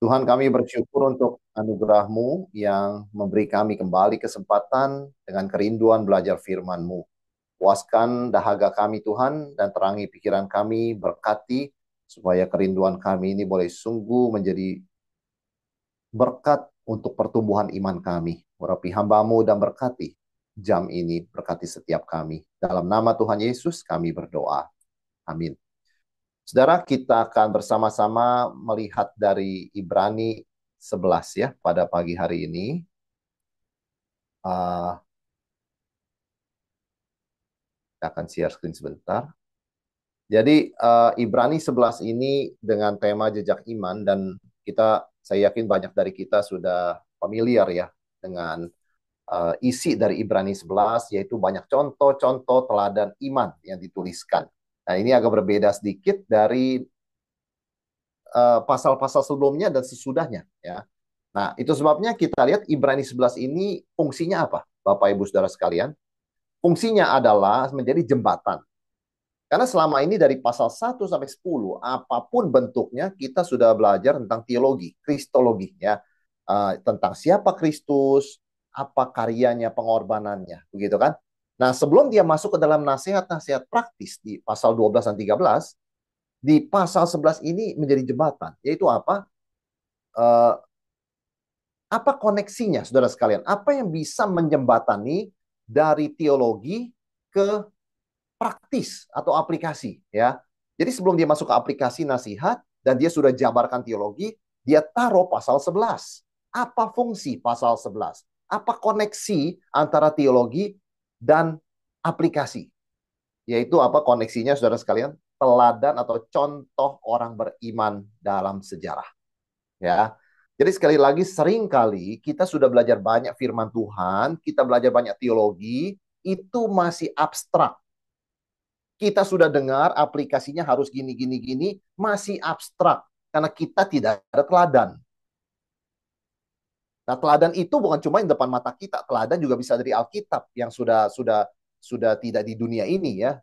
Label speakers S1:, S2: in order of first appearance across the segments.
S1: Tuhan, kami bersyukur untuk anugerah-Mu yang memberi kami kembali kesempatan dengan kerinduan belajar firman-Mu. Puaskan dahaga kami Tuhan dan terangi pikiran kami, berkati supaya kerinduan kami ini boleh sungguh menjadi berkat untuk pertumbuhan iman kami. Urapi hamba-Mu dan berkati jam ini, berkati setiap kami. Dalam nama Tuhan Yesus kami berdoa. Amin. Saudara, kita akan bersama-sama melihat dari Ibrani 11 ya pada pagi hari ini. Uh, kita akan share screen sebentar. Jadi Ibrani 11 ini dengan tema jejak iman dan saya yakin banyak dari kita sudah familiar ya dengan isi dari Ibrani 11 yaitu banyak contoh-contoh teladan iman yang dituliskan. Nah, ini agak berbeda sedikit dari pasal-pasal sebelumnya dan sesudahnya ya. Nah, itu sebabnya kita lihat Ibrani 11 ini fungsinya apa? Bapak Ibu Saudara sekalian, fungsinya adalah menjadi jembatan. Karena selama ini dari pasal 1 sampai 10, apapun bentuknya, kita sudah belajar tentang teologi, kristologi ya. Tentang siapa Kristus, apa karyanya, pengorbanannya, begitu kan? Nah, sebelum dia masuk ke dalam nasihat-nasihat praktis di pasal 12 dan 13, di pasal 11 ini menjadi jembatan, yaitu apa? Eh, Apa koneksinya, saudara sekalian? Apa yang bisa menjembatani dari teologi ke praktis atau aplikasi, ya? Jadi sebelum dia masuk ke aplikasi nasihat dan dia sudah jabarkan teologi, dia taruh pasal 11. Apa fungsi pasal 11? Apa koneksi antara teologi dan aplikasi? Yaitu apa koneksinya, saudara sekalian? Teladan atau contoh orang beriman dalam sejarah. Ya. Jadi sekali lagi seringkali kita sudah belajar banyak firman Tuhan, kita belajar banyak teologi, itu masih abstrak. Kita sudah dengar aplikasinya harus gini gini gini, masih abstrak karena kita tidak ada teladan. Nah, teladan itu bukan cuma yang depan mata kita, teladan juga bisa dari Alkitab yang sudah tidak di dunia ini ya.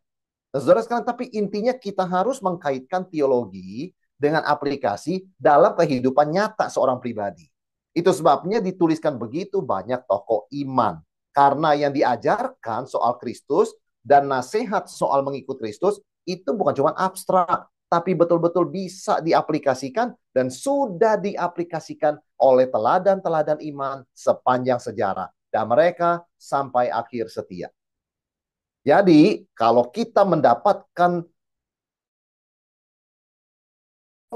S1: Nah, saudara sekalian, tapi intinya kita harus mengkaitkan teologi dengan aplikasi dalam kehidupan nyata seorang pribadi. Itu sebabnya dituliskan begitu banyak tokoh iman. Karena yang diajarkan soal Kristus dan nasihat soal mengikut Kristus itu bukan cuma abstrak, tapi betul-betul bisa diaplikasikan dan sudah diaplikasikan oleh teladan-teladan iman sepanjang sejarah. Dan mereka sampai akhir setia. Jadi, kalau kita mendapatkan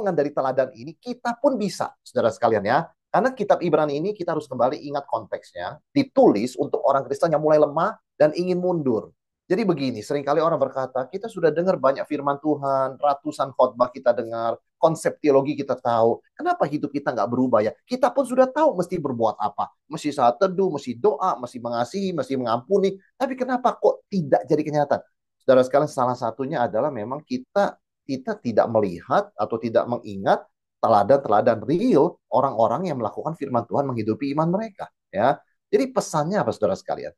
S1: dari teladan ini, kita pun bisa, saudara sekalian ya. Karena kitab Ibrani ini kita harus kembali ingat konteksnya, ditulis untuk orang Kristen yang mulai lemah dan ingin mundur. Jadi begini, seringkali orang berkata, kita sudah dengar banyak firman Tuhan, ratusan khotbah kita dengar, konsep teologi kita tahu. Kenapa hidup kita nggak berubah ya? Kita pun sudah tahu mesti berbuat apa. Mesti saat teduh, mesti doa, mesti mengasihi, mesti mengampuni. Tapi kenapa kok tidak jadi kenyataan? Saudara sekalian, salah satunya adalah memang kita tidak melihat atau tidak mengingat teladan-teladan real orang-orang yang melakukan firman Tuhan menghidupi iman mereka ya. Jadi pesannya apa saudara sekalian?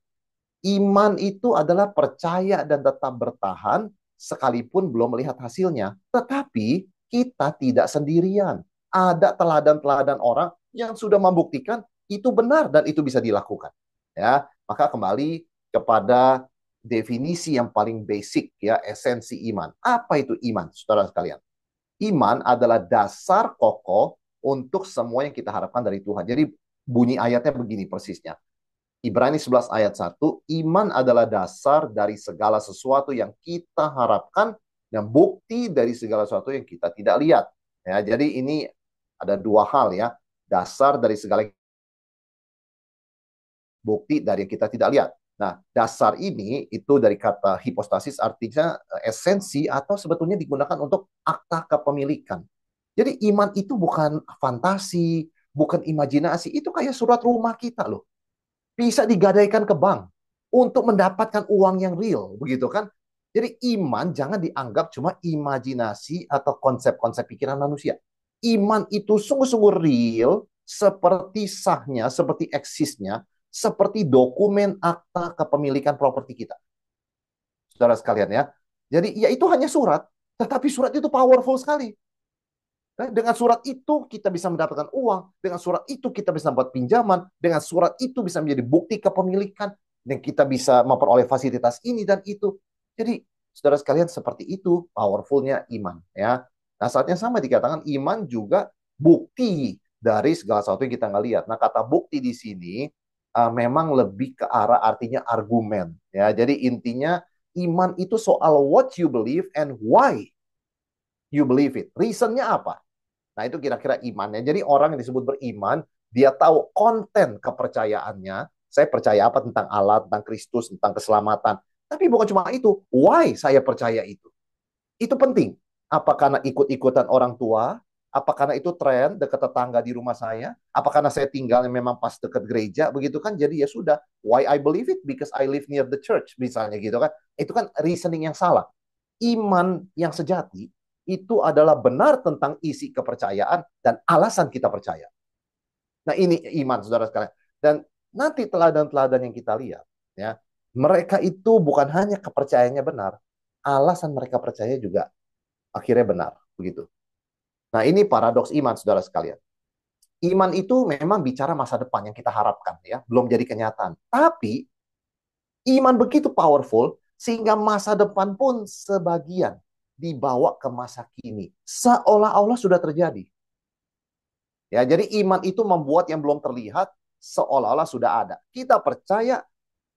S1: Iman itu adalah percaya dan tetap bertahan sekalipun belum melihat hasilnya. Tetapi kita tidak sendirian. Ada teladan-teladan orang yang sudah membuktikan itu benar dan itu bisa dilakukan. Ya, maka kembali kepada definisi yang paling basic ya, esensi iman. Apa itu iman, saudara sekalian? Iman adalah dasar kokoh untuk semua yang kita harapkan dari Tuhan. Jadi bunyi ayatnya begini persisnya. Ibrani 11 ayat 1, iman adalah dasar dari segala sesuatu yang kita harapkan dan bukti dari segala sesuatu yang kita tidak lihat. Ya, jadi ini ada dua hal ya, dasar dari segala bukti dari yang kita tidak lihat. Nah, dasar ini itu dari kata hipostasis artinya esensi atau sebetulnya digunakan untuk akta kepemilikan. Jadi iman itu bukan fantasi, bukan imajinasi, itu kayak surat rumah kita loh. Bisa digadaikan ke bank untuk mendapatkan uang yang real, begitu kan? Jadi iman jangan dianggap cuma imajinasi atau konsep-konsep pikiran manusia. Iman itu sungguh-sungguh real, seperti sahnya, seperti eksisnya, seperti dokumen akta kepemilikan properti kita. Saudara sekalian ya. Jadi ya itu hanya surat, tetapi surat itu powerful sekali. Nah, dengan surat itu kita bisa mendapatkan uang, dengan surat itu kita bisa dapat pinjaman, dengan surat itu bisa menjadi bukti kepemilikan, dan kita bisa memperoleh fasilitas ini dan itu. Jadi, saudara sekalian, seperti itu powerfulnya iman, ya. Nah, saat yang sama dikatakan iman juga bukti dari segala sesuatu yang kita nggak lihat. Nah, kata bukti di sini memang lebih ke arah artinya argumen, ya. Jadi intinya iman itu soal what you believe and why you believe it. Reasonnya apa? Nah, itu kira-kira imannya. Jadi orang yang disebut beriman, dia tahu konten kepercayaannya. Saya percaya apa tentang Allah, tentang Kristus, tentang keselamatan. Tapi bukan cuma itu. Why saya percaya itu? Itu penting. Apa karena ikut-ikutan orang tua? Apa karena itu tren dekat tetangga di rumah saya? Apa karena saya tinggalnya memang pas dekat gereja? Begitu kan? Jadi ya sudah. Why I believe it? Because I live near the church. Misalnya gitu kan. Itu kan reasoning yang salah. Iman yang sejati itu adalah benar tentang isi kepercayaan dan alasan kita percaya. Nah, ini iman, saudara sekalian. Dan nanti teladan-teladan yang kita lihat, ya, mereka itu bukan hanya kepercayaannya benar, alasan mereka percaya juga akhirnya benar, begitu. Nah, ini paradoks iman, saudara sekalian. Iman itu memang bicara masa depan yang kita harapkan, ya, belum jadi kenyataan. Tapi iman begitu powerful sehingga masa depan pun sebagian dibawa ke masa kini, seolah-olah sudah terjadi. Ya, jadi iman itu membuat yang belum terlihat seolah-olah sudah ada. Kita percaya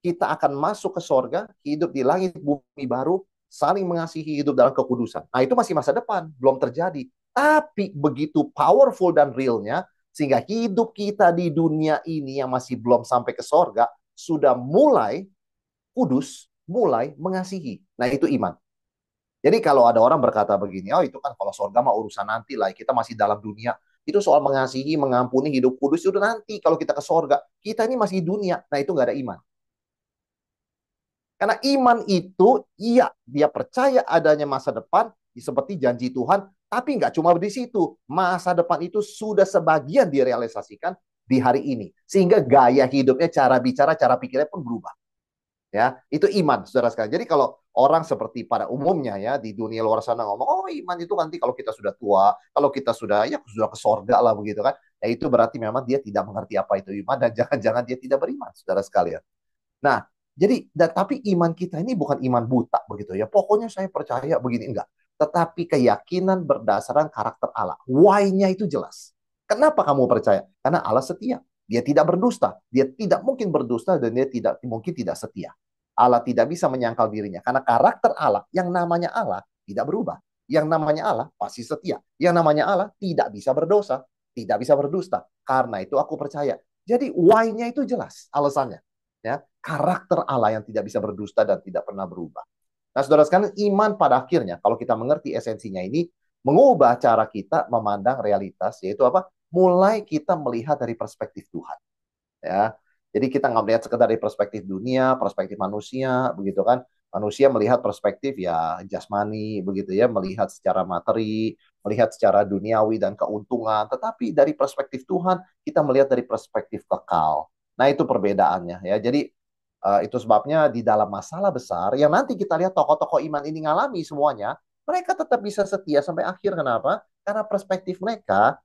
S1: kita akan masuk ke sorga, hidup di langit bumi baru, saling mengasihi, hidup dalam kekudusan. Nah, itu masih masa depan, belum terjadi. Tapi begitu powerful dan realnya, sehingga hidup kita di dunia ini yang masih belum sampai ke sorga, sudah mulai kudus, mulai mengasihi. Nah, itu iman. Jadi kalau ada orang berkata begini, oh itu kan kalau sorga mah urusan nanti lah, kita masih dalam dunia. Itu soal mengasihi, mengampuni, hidup kudus, itu nanti kalau kita ke sorga. Kita ini masih dunia, nah itu nggak ada iman. Karena iman itu, iya, dia percaya adanya masa depan, seperti janji Tuhan, tapi nggak cuma di situ. Masa depan itu sudah sebagian direalisasikan di hari ini. Sehingga gaya hidupnya, cara bicara, cara pikirnya pun berubah. Ya, itu iman, saudara sekalian. Jadi kalau orang seperti pada umumnya ya di dunia luar sana ngomong, oh iman itu nanti kalau kita sudah tua, kalau kita sudah ya sudah ke sorga lah begitu kan, ya itu berarti memang dia tidak mengerti apa itu iman dan jangan-jangan dia tidak beriman, saudara sekalian. Nah, jadi tapi iman kita ini bukan iman buta begitu ya. Pokoknya saya percaya begini enggak, tetapi keyakinan berdasarkan karakter Allah. Why-nya itu jelas. Kenapa kamu percaya? Karena Allah setia. Dia tidak berdusta. Dia tidak mungkin berdusta dan dia tidak mungkin tidak setia. Allah tidak bisa menyangkal dirinya. Karena karakter Allah, yang namanya Allah, tidak berubah. Yang namanya Allah pasti setia. Yang namanya Allah tidak bisa berdosa. Tidak bisa berdusta. Karena itu aku percaya. Jadi why-nya itu jelas alasannya. Ya, karakter Allah yang tidak bisa berdusta dan tidak pernah berubah. Nah, saudara sekalian, iman pada akhirnya, kalau kita mengerti esensinya ini, mengubah cara kita memandang realitas, yaitu apa? Mulai kita melihat dari perspektif Tuhan. Ya, jadi kita nggak melihat sekedar dari perspektif dunia, perspektif manusia, begitu kan? Manusia melihat perspektif ya jasmani, begitu ya, melihat secara materi, melihat secara duniawi dan keuntungan. Tetapi dari perspektif Tuhan, kita melihat dari perspektif kekal. Nah, itu perbedaannya ya. Jadi itu sebabnya di dalam masalah besar yang nanti kita lihat tokoh-tokoh iman ini ngalami semuanya, mereka tetap bisa setia sampai akhir. Kenapa? Karena perspektif mereka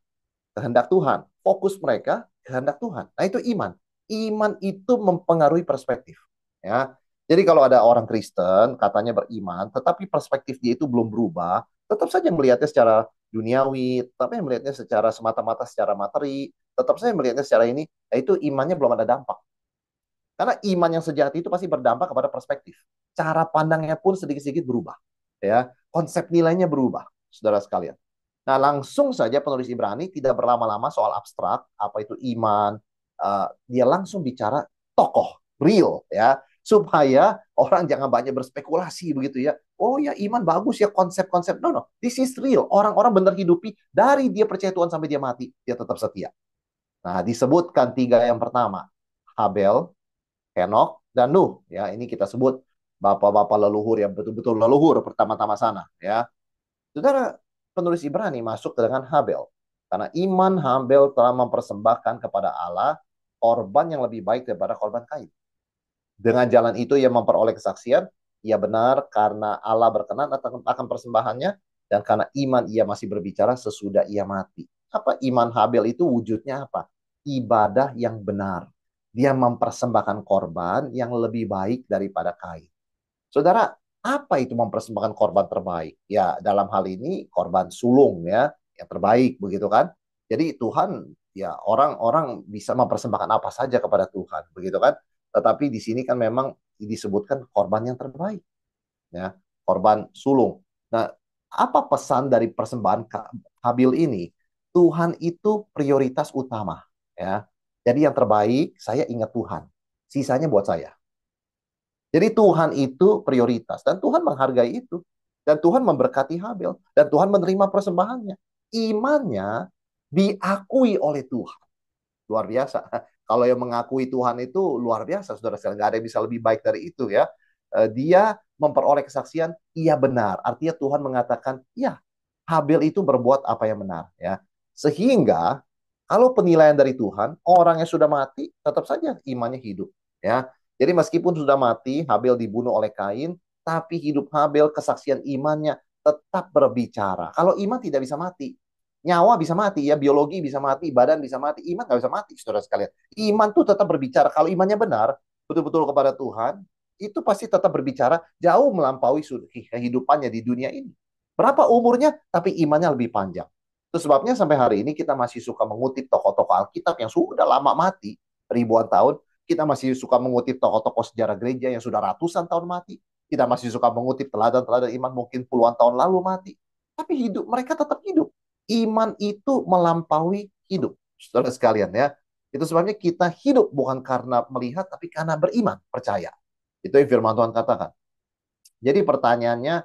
S1: kehendak Tuhan, fokus mereka kehendak Tuhan. Nah, itu iman. Iman itu mempengaruhi perspektif. Ya. Jadi kalau ada orang Kristen katanya beriman, tetapi perspektif dia itu belum berubah, tetap saja melihatnya secara duniawi, tapi melihatnya secara semata-mata secara materi, tetap saja melihatnya secara ini, ya itu imannya belum ada dampak. Karena iman yang sejati itu pasti berdampak kepada perspektif. Cara pandangnya pun sedikit-sedikit berubah. Ya, konsep nilainya berubah, saudara sekalian. Nah, langsung saja penulis Ibrani tidak berlama-lama soal abstrak, apa itu iman. Dia langsung bicara tokoh, real, ya. Supaya orang jangan banyak berspekulasi begitu ya. Oh ya, iman bagus ya konsep-konsep. No, no. This is real. Orang-orang benar hidupi dari dia percaya Tuhan sampai dia mati. Dia tetap setia. Nah, disebutkan tiga yang pertama. Habel, Henok, dan Nuh. Ya, ini kita sebut bapak-bapak leluhur yang betul-betul leluhur pertama-tama sana. Ya, saudara, penulis Ibrani masuk dengan Habel. Karena iman Habel telah mempersembahkan kepada Allah korban yang lebih baik daripada korban Kain. Dengan jalan itu ia memperoleh kesaksian, ia benar karena Allah berkenan akan persembahannya, Dan karena iman ia masih berbicara sesudah ia mati. Apa iman Habel itu wujudnya apa? Ibadah yang benar. Dia mempersembahkan korban yang lebih baik daripada Kain. Saudara, apa itu mempersembahkan korban terbaik? Ya, dalam hal ini korban sulung ya, yang terbaik begitu kan. Jadi Tuhan ya orang-orang bisa mempersembahkan apa saja kepada Tuhan, begitu kan? Tetapi di sini kan memang disebutkan korban yang terbaik ya, korban sulung. Nah, apa pesan dari persembahan Habil ini? Tuhan itu prioritas utama ya. Jadi yang terbaik saya ingat Tuhan. Sisanya buat saya. Jadi Tuhan itu prioritas dan Tuhan menghargai itu. Dan Tuhan memberkati Habel dan Tuhan menerima persembahannya. Imannya diakui oleh Tuhan. Luar biasa. Kalau yang mengakui Tuhan itu luar biasa, saudara sekalian. Nggak ada yang bisa lebih baik dari itu ya. Dia memperoleh kesaksian, iya benar. Artinya Tuhan mengatakan, ya Habel itu berbuat apa yang benar ya. Sehingga kalau penilaian dari Tuhan, orang yang sudah mati tetap saja imannya hidup ya. Jadi meskipun sudah mati, Habel dibunuh oleh Kain, tapi hidup Habel kesaksian imannya tetap berbicara. Kalau iman tidak bisa mati, nyawa bisa mati ya, biologi bisa mati, badan bisa mati, iman nggak bisa mati, saudara sekalian. Iman tuh tetap berbicara. Kalau imannya benar, betul-betul kepada Tuhan, itu pasti tetap berbicara jauh melampaui kehidupannya di dunia ini. Berapa umurnya, tapi imannya lebih panjang. Itu sebabnya sampai hari ini kita masih suka mengutip tokoh-tokoh Alkitab yang sudah lama mati, ribuan tahun. Kita masih suka mengutip tokoh-tokoh sejarah gereja yang sudah ratusan tahun mati. Kita masih suka mengutip teladan-teladan iman mungkin puluhan tahun lalu mati. Tapi hidup, mereka tetap hidup. Iman itu melampaui hidup. Saudara sekalian ya. Itu sebabnya kita hidup bukan karena melihat, tapi karena beriman, percaya. Itu yang firman Tuhan katakan. Jadi pertanyaannya,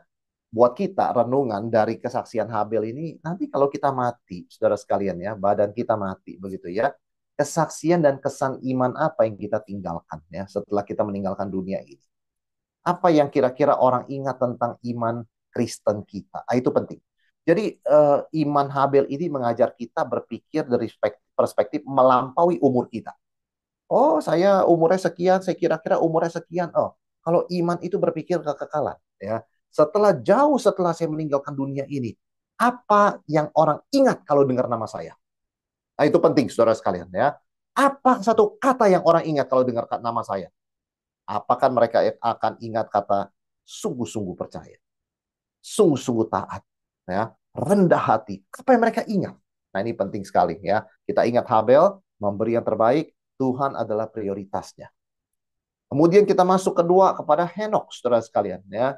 S1: buat kita renungan dari kesaksian Habel ini, nanti kalau kita mati, saudara sekalian ya, badan kita mati begitu ya, kesaksian dan kesan iman apa yang kita tinggalkan ya setelah kita meninggalkan dunia ini? Apa yang kira-kira orang ingat tentang iman Kristen kita? Itu penting. Jadi iman Habel ini mengajar kita berpikir dari perspektif melampaui umur kita. Oh, saya umurnya sekian, saya kira-kira umurnya sekian. Oh, kalau iman itu berpikir kekekalan, ya. Setelah saya meninggalkan dunia ini, apa yang orang ingat kalau dengar nama saya? Nah, itu penting, saudara sekalian, ya. Apa satu kata yang orang ingat kalau dengar nama saya? Apakah mereka akan ingat kata sungguh-sungguh percaya, sungguh-sungguh taat, ya, rendah hati? Apa yang mereka ingat? Nah, ini penting sekali, ya. Kita ingat Habel, memberi yang terbaik, Tuhan adalah prioritasnya. Kemudian kita masuk kedua kepada Henok, saudara sekalian. Ya.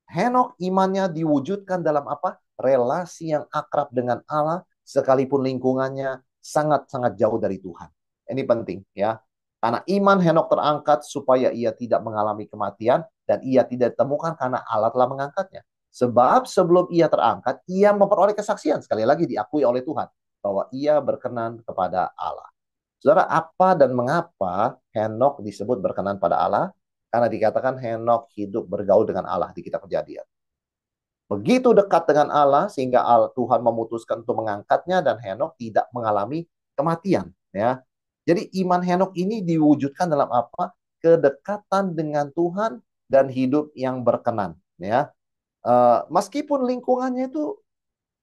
S1: Henok imannya diwujudkan dalam apa? Relasi yang akrab dengan Allah, sekalipun lingkungannya sangat-sangat jauh dari Tuhan. Ini penting ya. Karena iman Henok terangkat supaya ia tidak mengalami kematian dan ia tidak ditemukan karena Allah telah mengangkatnya. Sebab sebelum ia terangkat, ia memperoleh kesaksian. Sekali lagi diakui oleh Tuhan bahwa ia berkenan kepada Allah. Saudara, apa dan mengapa Henok disebut berkenan pada Allah? Karena dikatakan Henok hidup bergaul dengan Allah di kitab Kejadian. Begitu dekat dengan Allah sehingga Tuhan memutuskan untuk mengangkatnya dan Henok tidak mengalami kematian. Ya, jadi iman Henok ini diwujudkan dalam apa? Kedekatan dengan Tuhan dan hidup yang berkenan. Ya, meskipun lingkungannya itu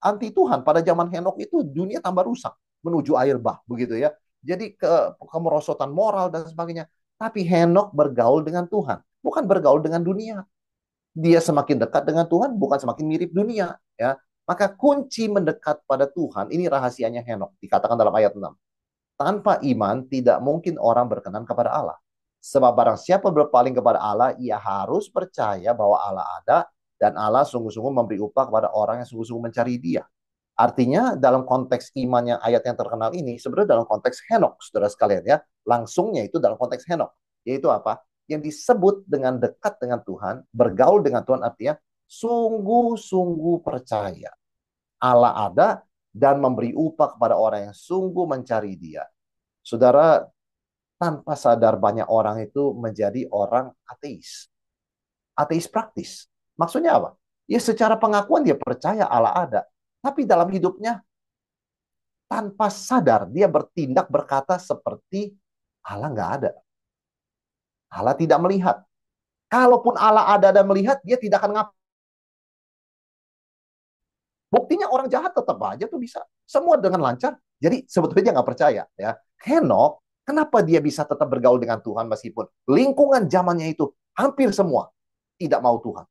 S1: anti Tuhan. Pada zaman Henok itu dunia tambah rusak menuju air bah begitu ya. Jadi kemerosotan moral dan sebagainya. Tapi Henok bergaul dengan Tuhan, bukan bergaul dengan dunia. Dia semakin dekat dengan Tuhan, bukan semakin mirip dunia. Ya, maka kunci mendekat pada Tuhan ini rahasianya Henok. Dikatakan dalam ayat 6. Tanpa iman tidak mungkin orang berkenan kepada Allah. Sebab barang siapa berpaling kepada Allah, ia harus percaya bahwa Allah ada dan Allah sungguh-sungguh memberi upah kepada orang yang sungguh-sungguh mencari Dia. Artinya dalam konteks iman yang ayat yang terkenal ini sebenarnya dalam konteks Henok, saudara sekalian ya. Langsungnya itu dalam konteks Henok. Yaitu apa? Yang disebut dengan dekat dengan Tuhan, bergaul dengan Tuhan artinya sungguh-sungguh percaya. Allah ada dan memberi upah kepada orang yang sungguh mencari Dia. Saudara, tanpa sadar banyak orang itu menjadi orang ateis. Ateis praktis. Maksudnya apa? Ya secara pengakuan dia percaya Allah ada. Tapi dalam hidupnya tanpa sadar dia bertindak berkata seperti Allah nggak ada. Allah tidak melihat. Kalaupun Allah ada dan melihat, dia tidak akan Buktinya orang jahat tetap aja tuh bisa. Semua dengan lancar. Jadi sebetulnya dia nggak percaya. Ya. Henok, kenapa dia bisa tetap bergaul dengan Tuhan meskipun lingkungan zamannya itu hampir semua tidak mau Tuhan.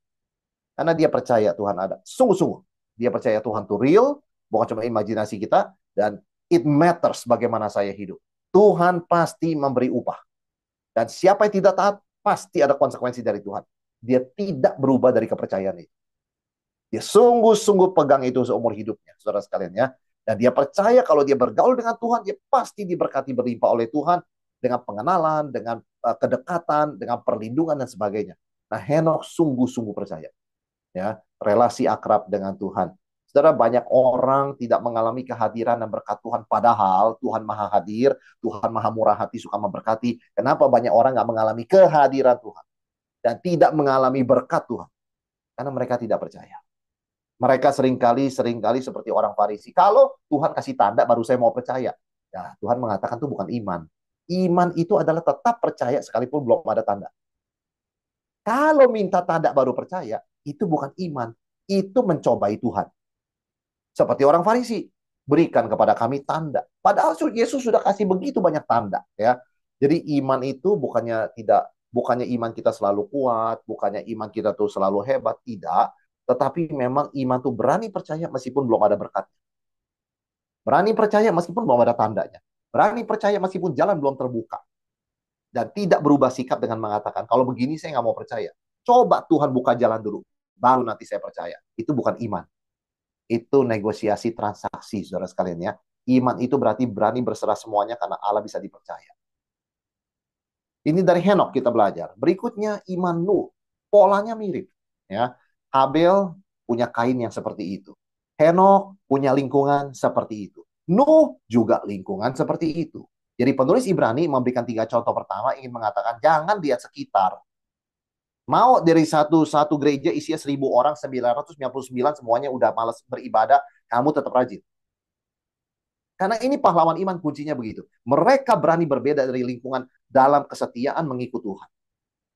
S1: Karena dia percaya Tuhan ada. Sungguh-sungguh. Dia percaya Tuhan itu real, bukan cuma imajinasi kita, dan it matters bagaimana saya hidup. Tuhan pasti memberi upah. Dan siapa yang tidak taat, pasti ada konsekuensi dari Tuhan. Dia tidak berubah dari kepercayaan itu. Dia sungguh-sungguh pegang itu seumur hidupnya, saudara sekalian ya. Dan dia percaya kalau dia bergaul dengan Tuhan, dia pasti diberkati berlimpah oleh Tuhan dengan pengenalan, dengan kedekatan, dengan perlindungan dan sebagainya. Nah, Henok sungguh-sungguh percaya ya, relasi akrab dengan Tuhan. Saudara, banyak orang tidak mengalami kehadiran dan berkat Tuhan, padahal Tuhan Maha Hadir, Tuhan Maha Murah Hati, suka memberkati. Kenapa banyak orang nggak mengalami kehadiran Tuhan dan tidak mengalami berkat Tuhan? Karena mereka tidak percaya. Mereka seringkali seperti orang Farisi. Kalau Tuhan kasih tanda, baru saya mau percaya. Ya, Tuhan mengatakan itu bukan iman. Iman itu adalah tetap percaya sekalipun belum ada tanda. Kalau minta tanda baru percaya, itu bukan iman. Itu mencobai Tuhan. Seperti orang Farisi. Berikan kepada kami tanda. Padahal Yesus sudah kasih begitu banyak tanda. Ya. Jadi iman itu bukannya iman kita selalu kuat, bukannya iman kita tuh selalu hebat. Tidak. Tetapi memang iman tuh berani percaya meskipun belum ada berkat. Berani percaya meskipun belum ada tandanya. Berani percaya meskipun jalan belum terbuka. Dan tidak berubah sikap dengan mengatakan, kalau begini saya nggak mau percaya. Coba Tuhan buka jalan dulu. Baru nanti saya percaya. Itu bukan iman. Itu negosiasi transaksi, saudara sekalian ya. Iman itu berarti berani berserah semuanya karena Allah bisa dipercaya. Ini dari Henok kita belajar. Berikutnya iman Nuh. Polanya mirip. Ya. Habel punya kain yang seperti itu. Henok punya lingkungan seperti itu. Nuh juga lingkungan seperti itu. Jadi penulis Ibrani memberikan 3 contoh. Pertama ingin mengatakan jangan lihat sekitar. Mau dari satu gereja isinya 1.000 orang, 999 semuanya udah malas beribadah, kamu tetap rajin. Karena ini pahlawan iman kuncinya begitu. Mereka berani berbeda dari lingkungan dalam kesetiaan mengikut Tuhan.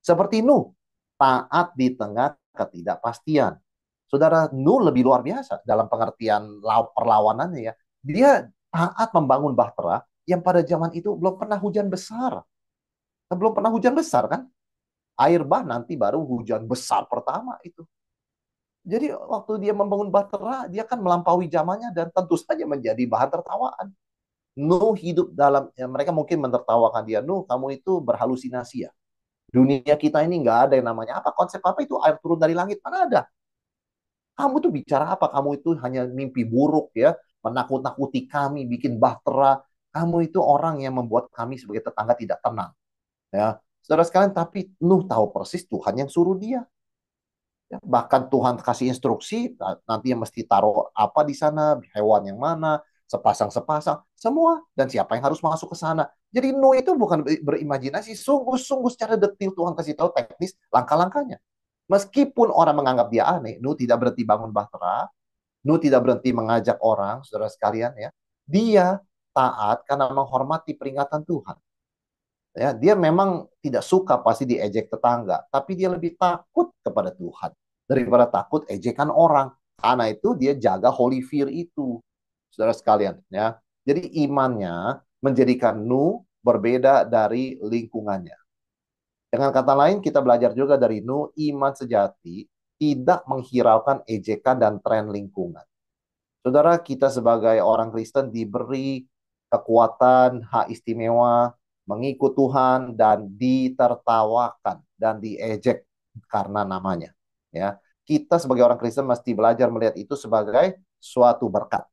S1: Seperti Nuh, taat di tengah ketidakpastian. Saudara, Nuh lebih luar biasa dalam pengertian perlawanannya ya. Dia taat membangun bahtera yang pada zaman itu belum pernah hujan besar. Belum pernah hujan besar kan? Air bah nanti baru hujan besar pertama itu. Jadi waktu dia membangun bahtera, dia kan melampaui zamannya dan tentu saja menjadi bahan tertawaan. Nuh hidup dalam, ya mereka mungkin menertawakan dia, Nuh kamu itu berhalusinasi ya. Dunia kita ini nggak ada yang namanya apa, konsep apa itu air turun dari langit, mana ada. Kamu tuh bicara apa, kamu itu hanya mimpi buruk ya, menakut-nakuti kami, bikin bahtera. Kamu itu orang yang membuat kami sebagai tetangga tidak tenang. Ya, saudara sekalian, tapi Nuh tahu persis Tuhan yang suruh dia. Ya, bahkan Tuhan kasih instruksi, nanti yang mesti taruh apa di sana, hewan yang mana, sepasang-sepasang, semua. Dan siapa yang harus masuk ke sana. Jadi Nuh itu bukan berimajinasi, sungguh-sungguh secara detil Tuhan kasih tahu teknis langkah-langkahnya. Meskipun orang menganggap dia aneh, Nuh tidak berhenti bangun bahtera, Nuh tidak berhenti mengajak orang, saudara sekalian ya. Dia taat karena menghormati peringatan Tuhan. Ya, dia memang tidak suka pasti diejek tetangga, tapi dia lebih takut kepada Tuhan daripada takut ejekan orang. Karena itu dia jaga holy fear itu, saudara sekalian. Ya, jadi imannya menjadikan Nuh berbeda dari lingkungannya. Dengan kata lain, kita belajar juga dari Nuh, iman sejati tidak menghiraukan ejekan dan tren lingkungan. Saudara, kita sebagai orang Kristen diberi kekuatan, hak istimewa, mengikut Tuhan dan ditertawakan dan diejek karena namanya. Ya, kita sebagai orang Kristen mesti belajar melihat itu sebagai suatu berkat.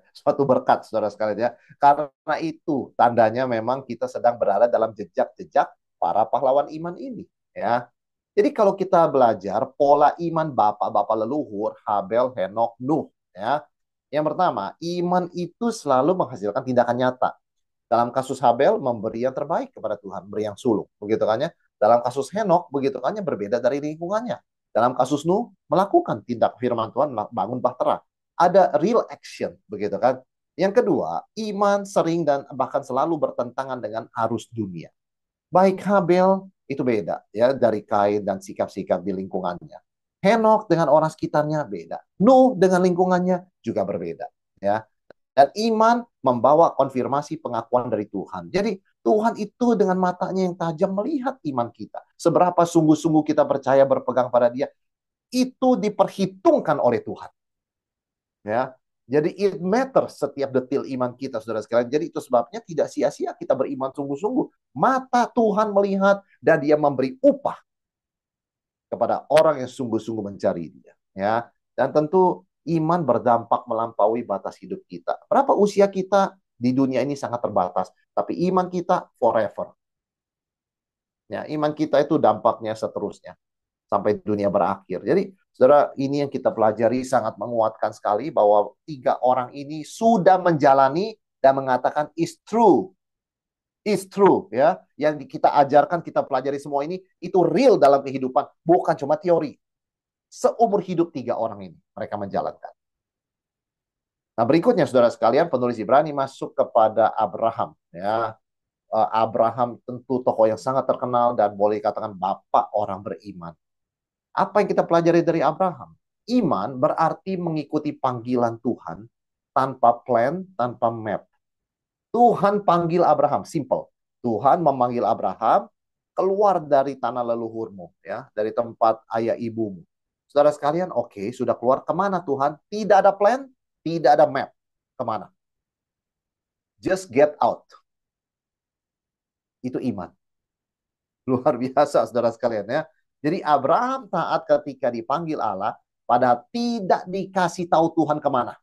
S1: Suatu berkat, saudara sekalian ya. Karena itu tandanya memang kita sedang berada dalam jejak-jejak para pahlawan iman ini. Ya, jadi kalau kita belajar pola iman bapak-bapak leluhur, Habel, Henok, Nuh, ya. Yang pertama, iman itu selalu menghasilkan tindakan nyata. Dalam kasus Habel, memberi yang terbaik kepada Tuhan, beri yang sulung, begitu kan ya. Dalam kasus Henok, begitu kan ya, berbeda dari lingkungannya. Dalam kasus Nuh, melakukan tindak firman Tuhan, bangun bahtera. Ada real action, begitu kan. Yang kedua, iman sering dan bahkan selalu bertentangan dengan arus dunia. Baik Habel itu beda ya dari Kain dan sikap-sikap di lingkungannya. Henokh dengan orang sekitarnya beda. Nuh dengan lingkungannya juga berbeda. Ya. Dan iman membawa konfirmasi pengakuan dari Tuhan. Jadi Tuhan itu dengan matanya yang tajam melihat iman kita. Seberapa sungguh-sungguh kita percaya berpegang pada Dia, itu diperhitungkan oleh Tuhan. Ya, jadi it matters setiap detil iman kita, saudara sekalian. Jadi itu sebabnya tidak sia-sia kita beriman sungguh-sungguh. Mata Tuhan melihat dan Dia memberi upah kepada orang yang sungguh-sungguh mencari Dia. Ya, dan tentu iman berdampak melampaui batas hidup kita. Berapa usia kita di dunia ini sangat terbatas, tapi iman kita forever. Ya, iman kita itu dampaknya seterusnya sampai dunia berakhir. Jadi, saudara, ini yang kita pelajari sangat menguatkan sekali bahwa tiga orang ini sudah menjalani dan mengatakan is true. Is true, ya. Yang kita ajarkan, kita pelajari semua ini, itu real dalam kehidupan, bukan cuma teori. Seumur hidup tiga orang ini mereka menjalankan. Nah, berikutnya saudara sekalian, penulis Ibrani masuk kepada Abraham, ya. Abraham tentu tokoh yang sangat terkenal dan boleh dikatakan bapak orang beriman. Apa yang kita pelajari dari Abraham? Iman berarti mengikuti panggilan Tuhan tanpa plan, tanpa map. Tuhan panggil Abraham, simple. Tuhan memanggil Abraham keluar dari tanah leluhurmu, ya, dari tempat ayah ibumu. Saudara sekalian, oke, sudah keluar. Kemana Tuhan? Tidak ada plan, tidak ada map. Kemana? Just get out. Itu iman. Luar biasa, saudara sekalian, ya. Jadi Abraham taat ketika dipanggil Allah, padahal tidak dikasih tahu Tuhan kemana.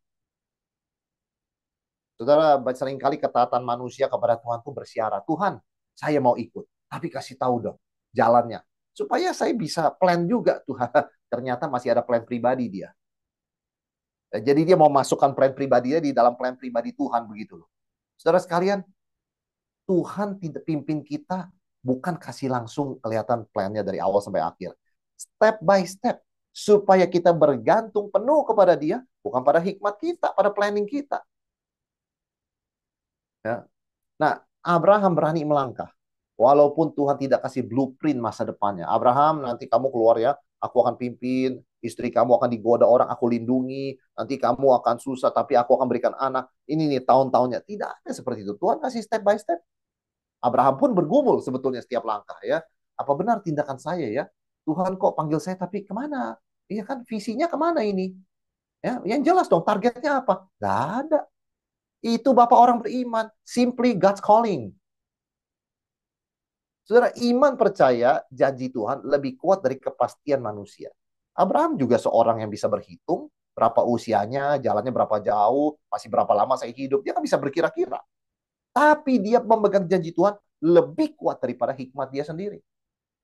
S1: Saudara, seringkali ketaatan manusia kepada Tuhan itu bersyarat. Tuhan, saya mau ikut, tapi kasih tahu dong jalannya. Supaya saya bisa plan juga, Tuhan. Ternyata masih ada plan pribadi dia. Jadi dia mau masukkan plan pribadinya di dalam plan pribadi Tuhan, begitu loh. Saudara sekalian, Tuhan tidak pimpin kita, bukan kasih langsung kelihatan plannya dari awal sampai akhir. Step by step. Supaya kita bergantung penuh kepada Dia, bukan pada hikmat kita, pada planning kita. Ya. Nah, Abraham berani melangkah. Walaupun Tuhan tidak kasih blueprint masa depannya. Abraham, nanti kamu keluar ya, aku akan pimpin, istri kamu akan digoda orang, aku lindungi, nanti kamu akan susah, tapi aku akan berikan anak. Ini nih tahun-tahunnya. Tidak ada seperti itu. Tuhan kasih step by step. Abraham pun bergumul sebetulnya setiap langkah ya. Apa benar tindakan saya ya? Tuhan kok panggil saya tapi kemana? Iya kan visinya kemana ini? Ya, yang jelas dong targetnya apa? Gak ada. Itu Bapak orang beriman. Simply God's calling. Saudara, iman percaya janji Tuhan lebih kuat dari kepastian manusia. Abraham juga seorang yang bisa berhitung berapa usianya, jalannya berapa jauh, masih berapa lama saya hidup. Dia kan bisa berkira-kira. Tapi dia memegang janji Tuhan lebih kuat daripada hikmat dia sendiri.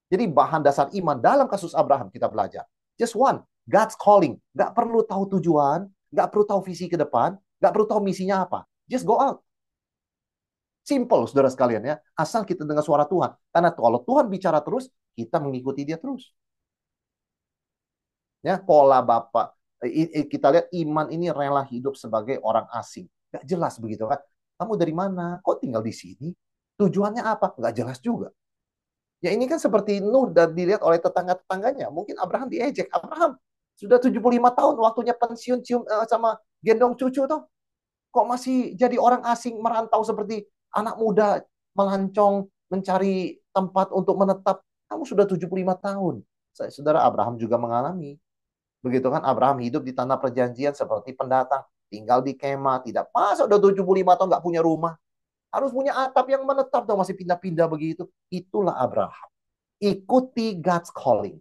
S1: Jadi bahan dasar iman dalam kasus Abraham kita belajar. Just one, God's calling. Gak perlu tahu tujuan, gak perlu tahu visi ke depan, gak perlu tahu misinya apa. Just go out. Simple, saudara sekalian ya. Asal kita dengar suara Tuhan. Karena kalau Tuhan bicara terus, kita mengikuti dia terus. Ya, pola Bapak. Kita lihat iman ini rela hidup sebagai orang asing. Gak jelas begitu kan. Kamu dari mana? Kok tinggal di sini? Tujuannya apa? Gak jelas juga. Ya ini kan seperti Nuh dan dilihat oleh tetangga-tetangganya. Mungkin Abraham diejek. Abraham sudah 75 tahun waktunya pensiun cium sama gendong cucu tuh. Kok masih jadi orang asing merantau seperti anak muda melancong mencari tempat untuk menetap. Kamu sudah 75 tahun. Saudara Abraham juga mengalami. Begitu kan Abraham hidup di tanah perjanjian seperti pendatang. Tinggal di kemah. Tidak masa udah 75 tahun nggak punya rumah. Harus punya atap yang menetap dong. Masih pindah-pindah begitu. Itulah Abraham. Ikuti God's calling.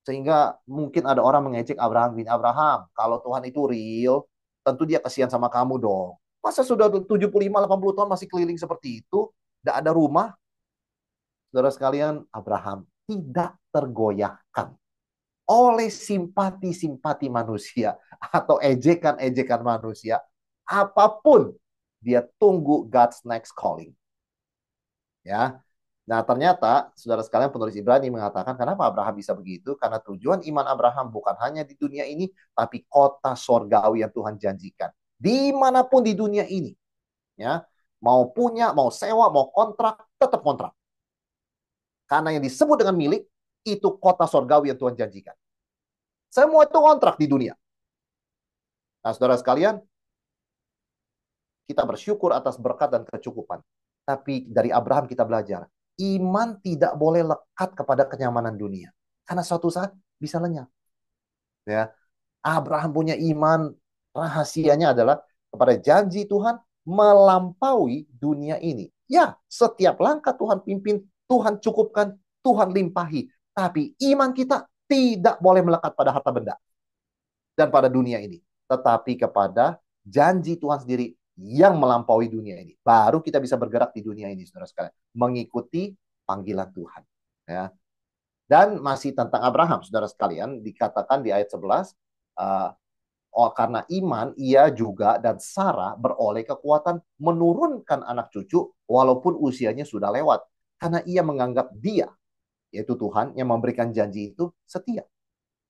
S1: Sehingga mungkin ada orang mengejek Abraham. Abraham, kalau Tuhan itu real, tentu dia kasihan sama kamu dong. Masa sudah 75-80 tahun masih keliling seperti itu? Tidak ada rumah? Saudara sekalian, Abraham tidak tergoyahkan oleh simpati-simpati manusia atau ejekan-ejekan manusia. Apapun, dia tunggu God's next calling. Ya, nah, ternyata, saudara sekalian, penulis Ibrani mengatakan, kenapa Abraham bisa begitu? Karena tujuan iman Abraham bukan hanya di dunia ini, tapi kota sorgawi yang Tuhan janjikan. Dimanapun di dunia ini. Ya, mau punya, mau sewa, mau kontrak, tetap kontrak. Karena yang disebut dengan milik, Itu kota sorgawi yang Tuhan janjikan. Semua itu kontrak di dunia. Nah, saudara sekalian, kita bersyukur atas berkat dan kecukupan. Tapi dari Abraham kita belajar, iman tidak boleh lekat kepada kenyamanan dunia. Karena suatu saat bisa lenyap. Ya, Abraham punya iman, rahasianya adalah kepada janji Tuhan melampaui dunia ini. Ya, setiap langkah Tuhan pimpin, Tuhan cukupkan, Tuhan limpahi. Tapi iman kita tidak boleh melekat pada harta benda dan pada dunia ini. Tetapi kepada janji Tuhan sendiri yang melampaui dunia ini. Baru kita bisa bergerak di dunia ini, saudara sekalian. Mengikuti panggilan Tuhan. Ya. Dan masih tentang Abraham, saudara sekalian, dikatakan di ayat 11, karena iman, ia juga dan Sarah beroleh kekuatan menurunkan anak cucu walaupun usianya sudah lewat. Karena ia menganggap dia, yaitu Tuhan, yang memberikan janji itu setia.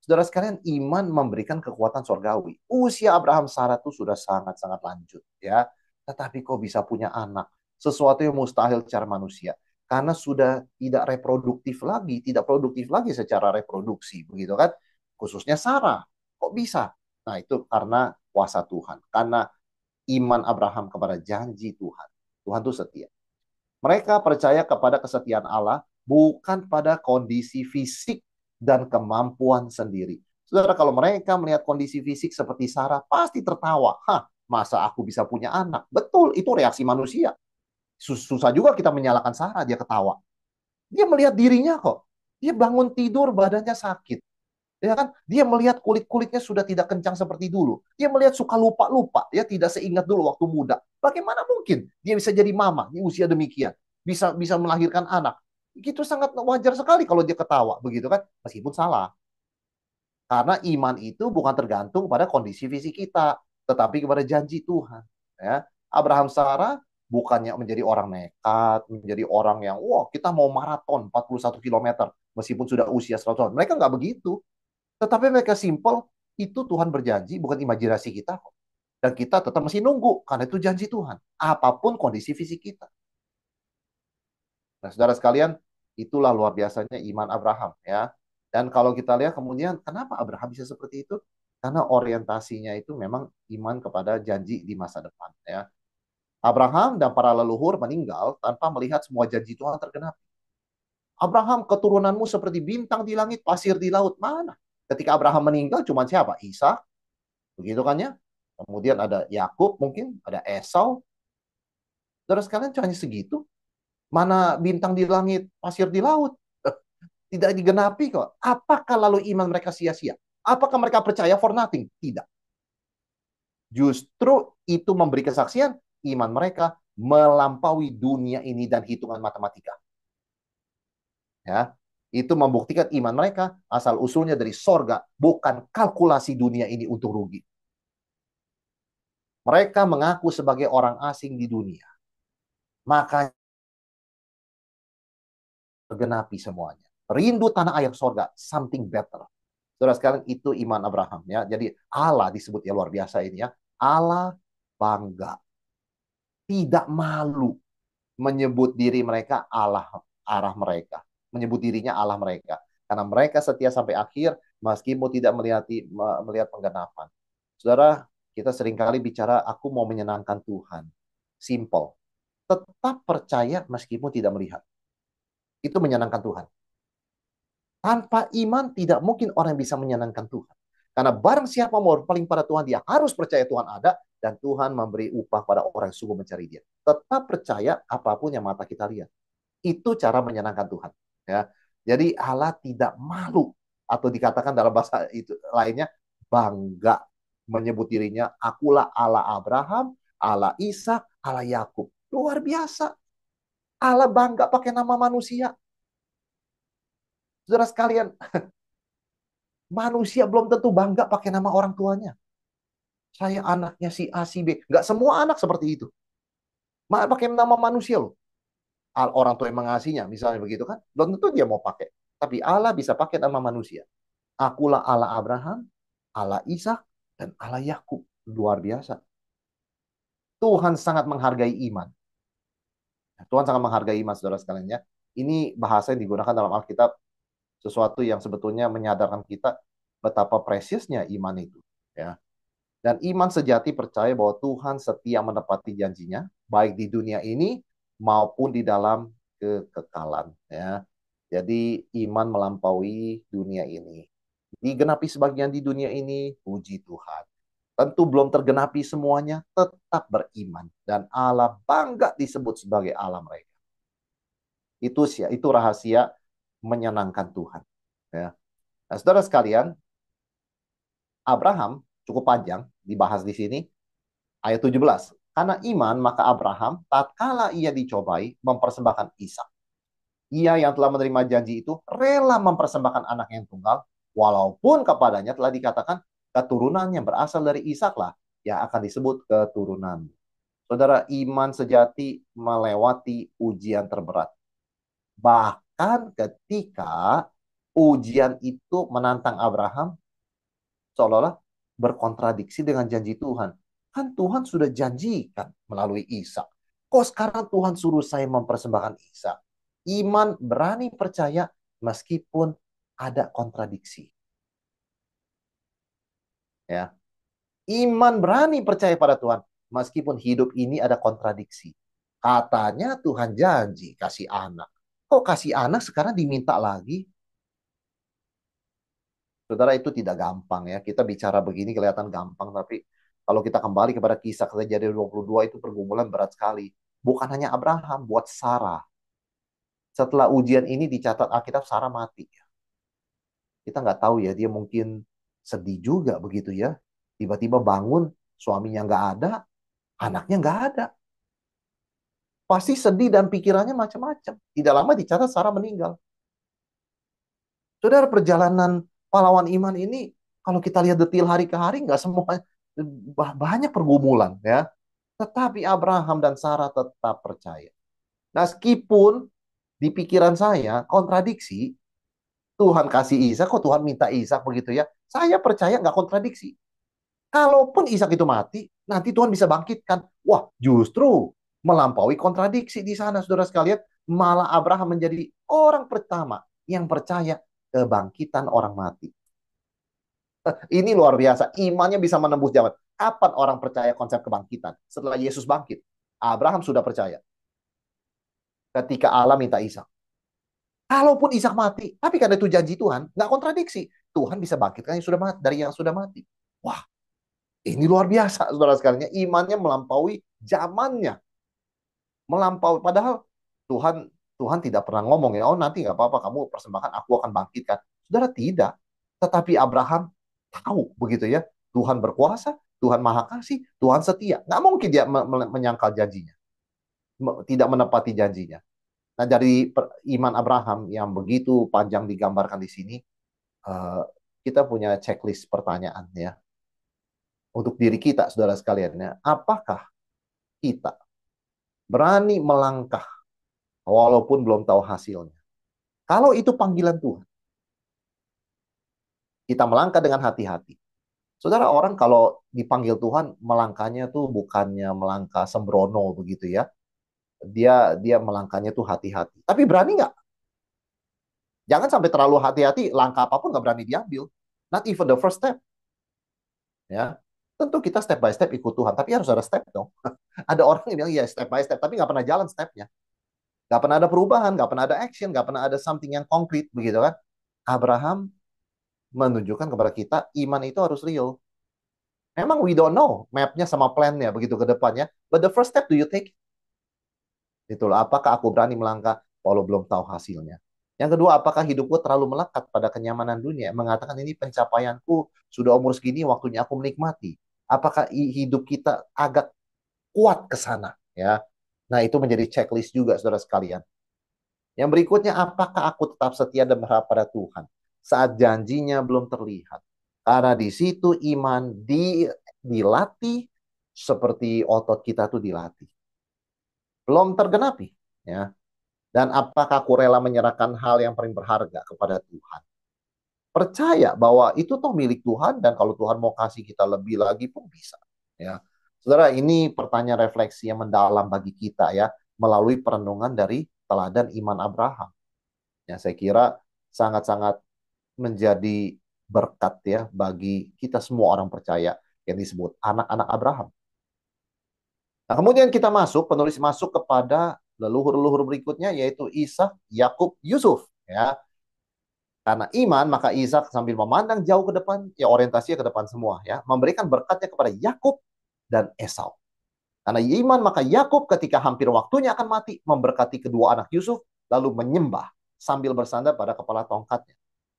S1: Saudara sekalian, iman memberikan kekuatan sorgawi. Usia Abraham Sarah itu sudah sangat-sangat lanjut, ya. Tetapi kok bisa punya anak? Sesuatu yang mustahil secara manusia. Karena sudah tidak reproduktif lagi, tidak produktif lagi secara reproduksi, begitu kan? Khususnya Sarah. Kok bisa? Nah, itu karena kuasa Tuhan. Karena iman Abraham kepada janji Tuhan. Tuhan itu setia. Mereka percaya kepada kesetiaan Allah bukan pada kondisi fisik dan kemampuan sendiri. Saudara, kalau mereka melihat kondisi fisik seperti Sarah, pasti tertawa. Hah, masa aku bisa punya anak? Betul, itu reaksi manusia. Susah juga kita menyalahkan Sarah, dia ketawa. Dia melihat dirinya kok. Dia bangun tidur, badannya sakit. Ya kan? Dia melihat kulit-kulitnya sudah tidak kencang seperti dulu. Dia melihat suka lupa-lupa, ya tidak seingat dulu waktu muda. Bagaimana mungkin dia bisa jadi mama di usia demikian? Bisa bisa melahirkan anak. Itu sangat wajar sekali kalau dia ketawa, begitu kan? Meskipun salah. Karena iman itu bukan tergantung pada kondisi fisik kita, tetapi kepada janji Tuhan. Ya. Abraham Sarah bukannya menjadi orang nekat, menjadi orang yang, wah kita mau maraton 41 kilometer, meskipun sudah usia 100 tahun. Mereka nggak begitu. Tetapi mereka simple, itu Tuhan berjanji, bukan imajinasi kita kok. Dan kita tetap masih nunggu, karena itu janji Tuhan. Apapun kondisi fisik kita. Nah, saudara sekalian, itulah luar biasanya iman Abraham, ya. Dan kalau kita lihat kemudian, kenapa Abraham bisa seperti itu? Karena orientasinya itu memang iman kepada janji di masa depan, ya. Abraham dan para leluhur meninggal tanpa melihat semua janji Tuhan tergenapi. Abraham, keturunanmu seperti bintang di langit, pasir di laut. Mana? Ketika Abraham meninggal, cuma siapa? Ishak, begitu kan ya? Kemudian ada Yakub mungkin, ada Esau. Terus kalian cuma segitu. Mana bintang di langit, pasir di laut? Tidak digenapi kok. Apakah lalu iman mereka sia-sia? Apakah mereka percaya for nothing? Tidak. Justru itu memberi kesaksian iman mereka melampaui dunia ini dan hitungan matematika. Ya, itu membuktikan iman mereka asal usulnya dari sorga, bukan kalkulasi dunia ini untuk rugi. Mereka mengaku sebagai orang asing di dunia. Maka tergenapi semuanya. Rindu tanah air sorga, something better. Saudara sekalian, itu iman Abraham, ya. Jadi Allah disebut, ya luar biasa ini, ya. Allah bangga, tidak malu menyebut diri mereka Allah arah mereka, menyebut dirinya Allah mereka. Karena mereka setia sampai akhir meskipun tidak melihat penggenapan. Saudara, kita seringkali bicara aku mau menyenangkan Tuhan. Simple. Tetap percaya meskipun tidak melihat. Itu menyenangkan Tuhan. Tanpa iman tidak mungkin orang bisa menyenangkan Tuhan. Karena barang siapa mau berpaling pada Tuhan, dia harus percaya Tuhan ada dan Tuhan memberi upah pada orang yang sungguh mencari dia. Tetap percaya apapun yang mata kita lihat. Itu cara menyenangkan Tuhan. Ya. Jadi Allah tidak malu atau dikatakan dalam bahasa itu lainnya bangga menyebut dirinya akulah Allah Abraham, Allah Ishak, Allah Yakub. Luar biasa. Allah bangga pakai nama manusia. Saudara sekalian, manusia belum tentu bangga pakai nama orang tuanya. Saya anaknya si A, si B. Nggak semua anak seperti itu. Pakai nama manusia loh. Orang tua yang mengasihinya, misalnya begitu kan. Belum tentu dia mau pakai. Tapi Allah bisa pakai nama manusia. Akulah Allah Abraham, Allah Ishak, dan Allah Yakub. Luar biasa. Tuhan sangat menghargai iman. Tuhan sangat menghargai iman, saudara sekalian, ya. Ini bahasa yang digunakan dalam Alkitab Sesuatu yang sebetulnya menyadarkan kita betapa precious-nya iman itu. Ya. Dan iman sejati percaya bahwa Tuhan setia menepati janjinya, baik di dunia ini maupun di dalam kekekalan. Ya. Jadi iman melampaui dunia ini. Digenapi sebagian di dunia ini, puji Tuhan. Tentu belum tergenapi semuanya, tetap beriman. Dan Allah bangga disebut sebagai Allah mereka. Itu rahasia menyenangkan Tuhan. Ya. Nah, saudara sekalian, Abraham cukup panjang dibahas di sini. Ayat 17. Karena iman, maka Abraham, tatkala ia dicobai, mempersembahkan Ishak. Ia yang telah menerima janji itu rela mempersembahkan anak yang tunggal, walaupun kepadanya telah dikatakan keturunan yang berasal dari Ishak lah yang akan disebut keturunan. Saudara, iman sejati melewati ujian terberat. Bahkan ketika ujian itu menantang Abraham, seolah-olah berkontradiksi dengan janji Tuhan. Kan Tuhan sudah janjikan melalui Ishak. Kok sekarang Tuhan suruh saya mempersembahkan Ishak? Iman berani percaya meskipun ada kontradiksi. Ya, iman berani percaya pada Tuhan meskipun hidup ini ada kontradiksi. Katanya Tuhan janji kasih anak. Kok kasih anak sekarang diminta lagi? Saudara, itu tidak gampang ya. Kita bicara begini kelihatan gampang, tapi kalau kita kembali kepada kisah Kejadian 22 itu pergumulan berat sekali. Bukan hanya Abraham, buat Sarah. Setelah ujian ini dicatat Alkitab, Sarah mati. Kita nggak tahu ya, dia mungkin sedih juga begitu ya. Tiba-tiba bangun, suaminya nggak ada, anaknya nggak ada. Pasti sedih dan pikirannya macam-macam. Tidak lama dicatat Sarah meninggal. Saudara, perjalanan pahlawan iman ini, kalau kita lihat detail hari ke hari, nggak semua banyak pergumulan ya. Tetapi Abraham dan Sarah tetap percaya. Meskipun di pikiran saya kontradiksi, Tuhan kasih Ishak, kok Tuhan minta Ishak begitu ya. Saya percaya nggak kontradiksi. Kalaupun Ishak itu mati, nanti Tuhan bisa bangkitkan. Wah, justru melampaui kontradiksi di sana, saudara sekalian. Malah Abraham menjadi orang pertama yang percaya kebangkitan orang mati. Ini luar biasa. Imannya bisa menembus zaman. Kapan orang percaya konsep kebangkitan? Setelah Yesus bangkit. Abraham sudah percaya. Ketika Allah minta Ishak. Kalaupun Ishak mati, tapi karena itu janji Tuhan, nggak kontradiksi. Tuhan bisa bangkitkan yang sudah mati dari yang sudah mati. Wah, ini luar biasa, saudara sekalian. Imannya melampaui zamannya, melampaui. Padahal Tuhan Tuhan tidak pernah ngomong ya, oh nanti nggak apa-apa, kamu persembahkan, aku akan bangkitkan. Saudara, tidak. Tetapi Abraham tahu begitu ya, Tuhan berkuasa, Tuhan maha kasih, Tuhan setia. Nggak mungkin dia menyangkal janjinya, tidak menepati janjinya. Nah, dari iman Abraham yang begitu panjang digambarkan di sini, eh, kita punya checklist pertanyaan ya untuk diri kita, saudara sekalian ya. Apakah kita berani melangkah walaupun belum tahu hasilnya? Kalau itu panggilan Tuhan, kita melangkah dengan hati-hati. Saudara, orang kalau dipanggil Tuhan, melangkahnya tuh bukannya melangkah sembrono begitu ya. Dia melangkahnya tuh hati-hati. Tapi berani nggak? Jangan sampai terlalu hati-hati, langkah apapun nggak berani diambil. Not even the first step. Ya, tentu kita step by step ikut Tuhan, tapi harus ada step dong. Ada orang yang bilang ya step by step, tapi nggak pernah jalan stepnya. Nggak pernah ada perubahan, nggak pernah ada action, nggak pernah ada something yang konkret begitu kan. Abraham menunjukkan kepada kita iman itu harus real. Memang we don't know mapnya sama plannya begitu ke depannya, but the first step do you take? Itulah, apakah aku berani melangkah walau belum tahu hasilnya. Yang kedua, apakah hidupku terlalu melekat pada kenyamanan dunia? Mengatakan ini pencapaianku, sudah umur segini, waktunya aku menikmati. Apakah hidup kita agak kuat ke sana? Ya, nah itu menjadi checklist juga, saudara sekalian. Yang berikutnya, apakah aku tetap setia dan berharap pada Tuhan saat janjinya belum terlihat? Karena di situ iman dilatih seperti otot kita tuh dilatih. Belum tergenapi, ya. Dan apakah aku rela menyerahkan hal yang paling berharga kepada Tuhan? Percaya bahwa itu toh milik Tuhan dan kalau Tuhan mau kasih kita lebih lagi pun bisa. Ya, saudara, ini pertanyaan refleksi yang mendalam bagi kita ya melalui perenungan dari teladan iman Abraham. Ya, saya kira sangat-sangat menjadi berkat ya bagi kita semua orang percaya yang disebut anak-anak Abraham. Nah, kemudian kita masuk, penulis masuk kepada leluhur-leluhur berikutnya yaitu Ishak, Yakub, Yusuf ya. Karena iman maka Ishak sambil memandang jauh ke depan, ya orientasinya ke depan semua ya, memberikan berkatnya kepada Yakub dan Esau. Karena iman maka Yakub ketika hampir waktunya akan mati memberkati kedua anak Yusuf lalu menyembah sambil bersandar pada kepala tongkatnya.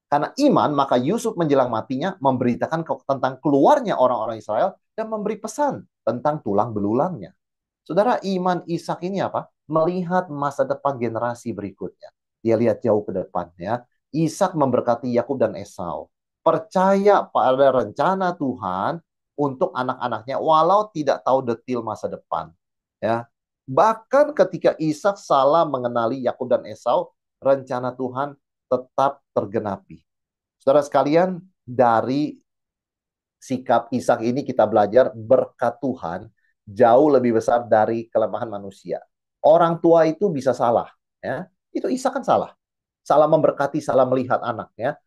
S1: Karena iman, maka Yusuf menjelang matinya memberitakan tentang keluarnya orang-orang Israel dan memberi pesan tentang tulang belulangnya. Saudara, iman Ishak ini apa? Melihat masa depan generasi berikutnya. Dia lihat jauh ke depannya. Ishak memberkati Yakub dan Esau. Percaya pada rencana Tuhan untuk anak-anaknya walau tidak tahu detil masa depan. Ya. Bahkan ketika Ishak salah mengenali Yakub dan Esau, rencana Tuhan tetap tergenapi. Saudara sekalian, dari sikap Ishak ini kita belajar berkat Tuhan jauh lebih besar dari kelemahan manusia. Orang tua itu bisa salah, ya. Itu Ishak kan salah. Salah memberkati, salah melihat anak, ya.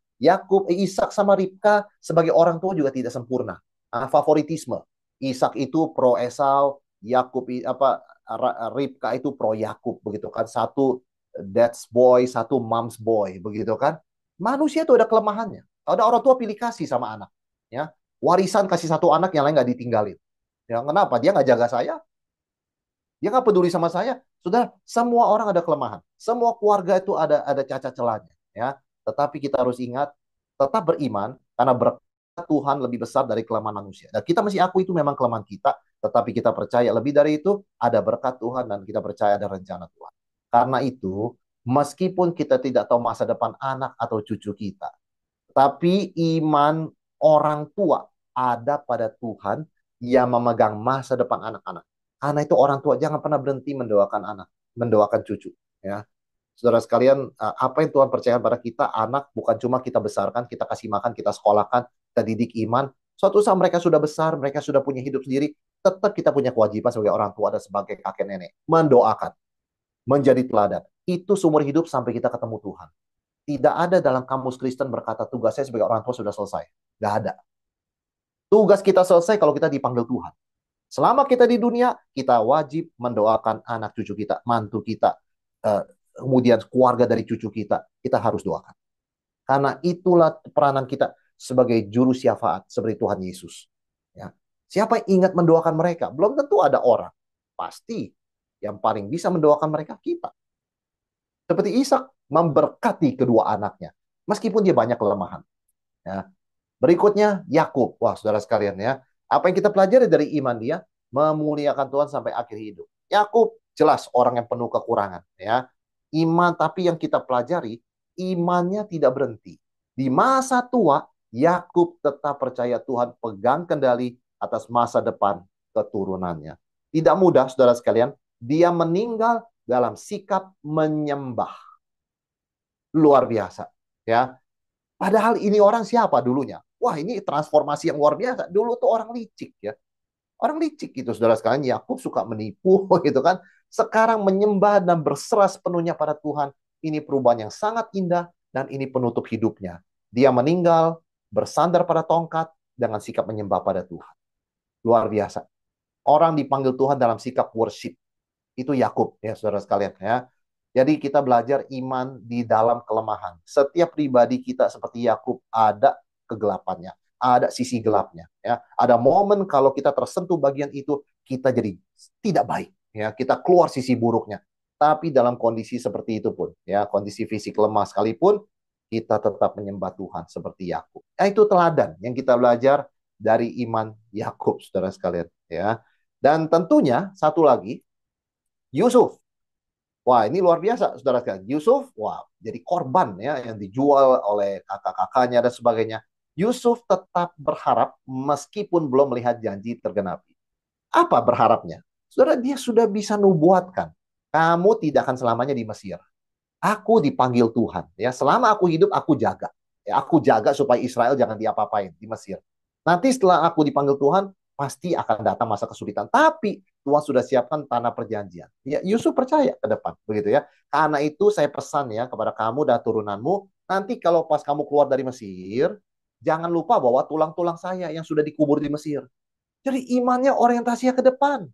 S1: Ishak sama Ribka sebagai orang tua juga tidak sempurna. Favoritisme. Ishak itu pro Esau, Ribka itu pro Yakub begitu kan. Satu dad's boy, satu mom's boy begitu kan. Manusia itu ada kelemahannya. Ada orang tua pilih kasih sama anak, ya. Warisan kasih satu anak, yang lain nggak ditinggalin. Ya, kenapa? Dia nggak jaga saya, dia nggak peduli sama saya. Sudah, semua orang ada kelemahan. Semua keluarga itu ada cacat celahnya. Ya, tetapi kita harus ingat, tetap beriman, karena berkat Tuhan lebih besar dari kelemahan manusia. Dan kita mesti akui itu memang kelemahan kita, tetapi kita percaya lebih dari itu, ada berkat Tuhan dan kita percaya ada rencana Tuhan. Karena itu, meskipun kita tidak tahu masa depan anak atau cucu kita, tapi iman orang tua ada pada Tuhan yang memegang masa depan anak-anak. Karena itu orang tua jangan pernah berhenti mendoakan anak, mendoakan cucu. Ya, saudara sekalian, apa yang Tuhan percayakan pada kita, anak bukan cuma kita besarkan, kita kasih makan, kita sekolahkan, kita didik iman. Suatu saat mereka sudah besar, mereka sudah punya hidup sendiri, tetap kita punya kewajiban sebagai orang tua dan sebagai kakek nenek. Mendoakan, menjadi teladan. Itu seumur hidup sampai kita ketemu Tuhan. Tidak ada dalam kamus Kristen berkata tugas saya sebagai orang tua sudah selesai. Tidak ada. Tugas kita selesai kalau kita dipanggil Tuhan. Selama kita di dunia, kita wajib mendoakan anak cucu kita, mantu kita, kemudian keluarga dari cucu kita. Kita harus doakan. Karena itulah peranan kita sebagai juru syafaat seperti Tuhan Yesus. Ya. Siapa yang ingat mendoakan mereka? Belum tentu ada orang. Pasti yang paling bisa mendoakan mereka kita. Seperti Ishak memberkati kedua anaknya, meskipun dia banyak kelemahan. Ya. Berikutnya Yakub. Wah, saudara sekalian ya, apa yang kita pelajari dari iman dia? Memuliakan Tuhan sampai akhir hidup. Yakub jelas orang yang penuh kekurangan. Ya, iman, tapi yang kita pelajari, imannya tidak berhenti. Di masa tua, Yakub tetap percaya Tuhan pegang kendali atas masa depan keturunannya. Tidak mudah, saudara sekalian. Dia meninggal dalam sikap menyembah. Luar biasa. Ya, padahal ini orang siapa dulunya? Wah, ini transformasi yang luar biasa. Dulu tuh orang licik ya. Orang licik gitu, saudara sekalian. Yakub suka menipu gitu kan. Sekarang menyembah dan berserah sepenuhnya pada Tuhan. Ini perubahan yang sangat indah dan ini penutup hidupnya. Dia meninggal bersandar pada tongkat dengan sikap menyembah pada Tuhan. Luar biasa. Orang dipanggil Tuhan dalam sikap worship. Itu Yakub ya, saudara sekalian ya. Jadi kita belajar iman di dalam kelemahan. Setiap pribadi kita seperti Yakub ada kegelapannya, ada sisi gelapnya. Ya, ada momen kalau kita tersentuh bagian itu kita jadi tidak baik. Ya, kita keluar sisi buruknya. Tapi dalam kondisi seperti itu pun, ya kondisi fisik lemah sekalipun, kita tetap menyembah Tuhan seperti Yakub. Nah, itu teladan yang kita belajar dari iman Yakub, saudara sekalian. Ya, dan tentunya satu lagi, Yusuf. Wah, ini luar biasa, saudara sekalian. Yusuf, wah, jadi korban ya yang dijual oleh kakak-kakaknya dan sebagainya. Yusuf tetap berharap meskipun belum melihat janji tergenapi. Apa berharapnya? Saudara, dia sudah bisa nubuatkan. Kamu tidak akan selamanya di Mesir. Aku dipanggil Tuhan. Ya, selama aku hidup, aku jaga. Ya, aku jaga supaya Israel jangan diapa-apain di Mesir. Nanti setelah aku dipanggil Tuhan, pasti akan datang masa kesulitan. Tapi Tuhan sudah siapkan tanah perjanjian. Ya, Yusuf percaya ke depan, begitu ya. Karena itu saya pesan ya kepada kamu dan turunanmu, Nanti kalau pas kamu keluar dari Mesir, jangan lupa bawa tulang-tulang saya yang sudah dikubur di Mesir. Jadi imannya orientasinya ke depan.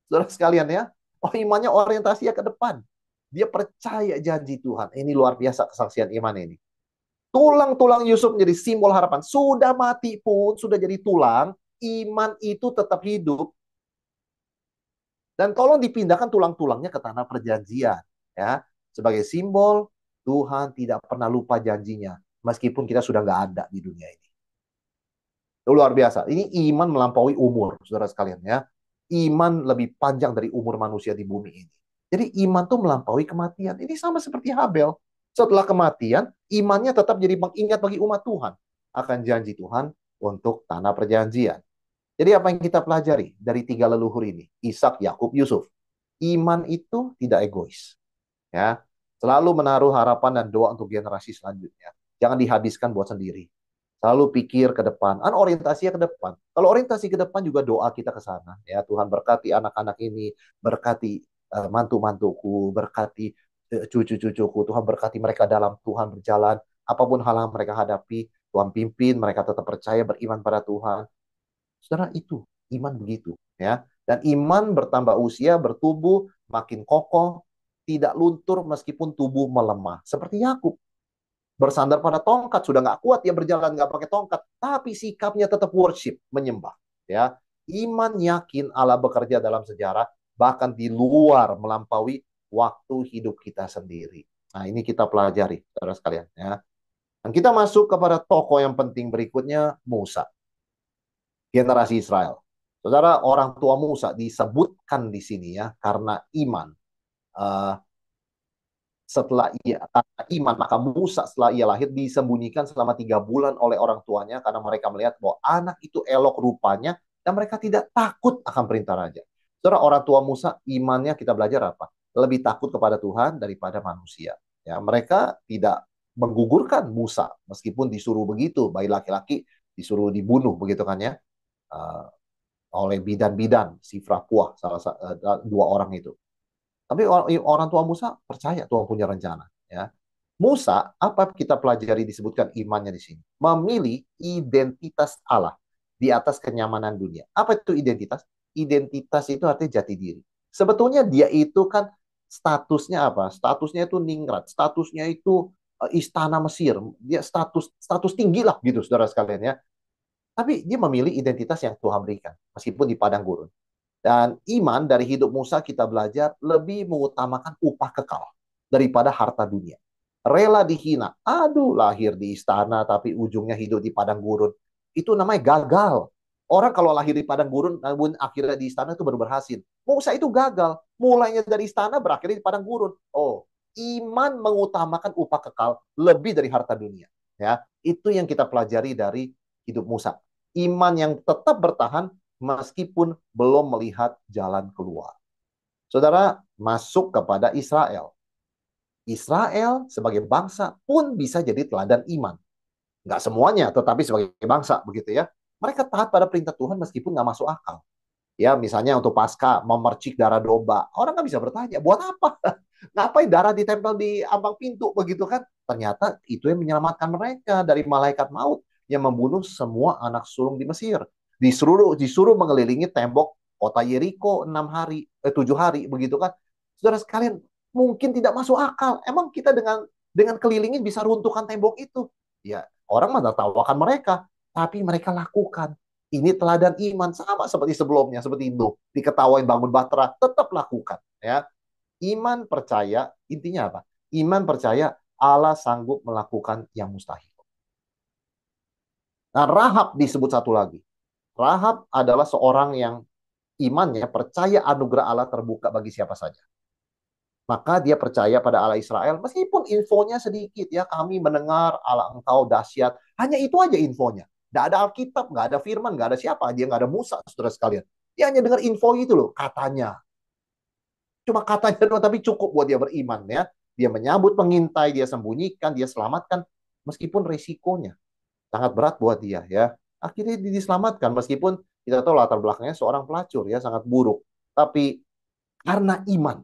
S1: Saudara sekalian ya. Oh, imannya orientasinya ke depan. Dia percaya janji Tuhan. Ini luar biasa kesaksian iman ini. Tulang-tulang Yusuf menjadi simbol harapan. Sudah mati pun, sudah jadi tulang, iman itu tetap hidup. Dan tolong dipindahkan tulang-tulangnya ke tanah perjanjian. Ya, sebagai simbol Tuhan tidak pernah lupa janjinya. Meskipun kita sudah nggak ada di dunia ini. Itu luar biasa. Ini iman melampaui umur, saudara sekalian ya. Iman lebih panjang dari umur manusia di bumi ini. Jadi iman tuh melampaui kematian. Ini sama seperti Habel. Setelah kematian, imannya tetap jadi pengingat bagi umat Tuhan akan janji Tuhan untuk tanah perjanjian. Jadi apa yang kita pelajari dari tiga leluhur ini? Ishak, Yakub, Yusuf. Iman itu tidak egois. Ya, selalu menaruh harapan dan doa untuk generasi selanjutnya. Jangan dihabiskan buat sendiri. Selalu pikir ke depan. Kan orientasinya ke depan. Kalau orientasi ke depan juga doa kita ke sana. Ya, Tuhan berkati anak-anak ini, berkati mantu-mantuku, berkati cucu-cucuku. Tuhan berkati mereka dalam Tuhan berjalan. Apapun hal yang mereka hadapi, Tuhan pimpin, mereka tetap percaya beriman pada Tuhan. Saudara, itu iman begitu, ya. Dan iman bertambah usia, bertumbuh, makin kokoh, tidak luntur meskipun tubuh melemah. Seperti Yakub, bersandar pada tongkat, sudah nggak kuat dia berjalan nggak pakai tongkat, tapi sikapnya tetap worship, menyembah. Ya, iman yakin Allah bekerja dalam sejarah, bahkan di luar melampaui waktu hidup kita sendiri. Nah, ini kita pelajari, saudara sekalian. Ya. Dan kita masuk kepada tokoh yang penting berikutnya, Musa, generasi Israel. Saudara, orang tua Musa disebutkan di sini ya karena iman. Uh, Setelah ia karena iman maka Musa setelah ia lahir disembunyikan selama 3 bulan oleh orang tuanya karena mereka melihat bahwa anak itu elok rupanya dan mereka tidak takut akan perintah raja. Saudara, orang tua Musa imannya kita belajar apa? Lebih takut kepada Tuhan daripada manusia. Ya, mereka tidak menggugurkan Musa meskipun disuruh begitu, bayi laki-laki disuruh dibunuh begitu kan ya. Uh, oleh bidan-bidan si Frapuah dua orang itu. Tapi orang tua Musa percaya Tuhan punya rencana. Ya. Musa, apa kita pelajari disebutkan imannya di sini? Memilih identitas Allah di atas kenyamanan dunia. Apa itu identitas? Identitas itu artinya jati diri. Sebetulnya dia itu kan statusnya apa? Statusnya itu ningrat, statusnya itu istana Mesir. Dia status tinggi lah gitu, saudara sekalian ya. Tapi dia memilih identitas yang Tuhan berikan, meskipun di padang gurun. Dan iman dari hidup Musa kita belajar lebih mengutamakan upah kekal daripada harta dunia. Rela dihina. Aduh, lahir di istana tapi ujungnya hidup di padang gurun. Itu namanya gagal. Orang kalau lahir di padang gurun, namun akhirnya di istana itu baru berhasil. Musa itu gagal. Mulainya dari istana, berakhirnya di padang gurun. Oh, iman mengutamakan upah kekal lebih dari harta dunia. Ya, itu yang kita pelajari dari hidup Musa. Iman yang tetap bertahan meskipun belum melihat jalan keluar. Saudara, masuk kepada Israel. Israel sebagai bangsa pun bisa jadi teladan iman. Nggak semuanya, tetapi sebagai bangsa, begitu ya. Mereka taat pada perintah Tuhan meskipun nggak masuk akal. Ya, misalnya untuk Paskah, memercik darah domba. Orang nggak bisa bertanya, buat apa? Ngapain darah ditempel di ambang pintu, begitu kan? Ternyata itu yang menyelamatkan mereka dari malaikat maut yang membunuh semua anak sulung di Mesir. Disuruh mengelilingi tembok kota Yeriko 6 hari, 7 hari, begitu kan? Saudara sekalian, mungkin tidak masuk akal. Emang kita dengan kelilingin bisa runtuhkan tembok itu? Ya, orang menertawakan mereka, tapi mereka lakukan. Ini teladan iman sama seperti sebelumnya, seperti itu. Diketawain bangun bahtera, tetap lakukan. Ya, iman percaya, intinya apa? Iman percaya Allah sanggup melakukan yang mustahil. Nah, Rahab disebut satu lagi. Rahab adalah seorang yang imannya percaya anugerah Allah terbuka bagi siapa saja. Maka dia percaya pada Allah Israel, meskipun infonya sedikit ya, kami mendengar Allah engkau dahsyat. Hanya itu aja infonya. Nggak ada Alkitab, nggak ada firman, nggak ada siapa. Dia nggak ada Musa, saudara sekalian. Dia hanya dengar info itu loh, katanya. Cuma katanya doang, tapi cukup buat dia beriman ya. Dia menyambut pengintai, dia sembunyikan, dia selamatkan. Meskipun resikonya sangat berat buat dia ya. Akhirnya dia diselamatkan, meskipun kita tahu latar belakangnya seorang pelacur ya, sangat buruk. Tapi karena iman.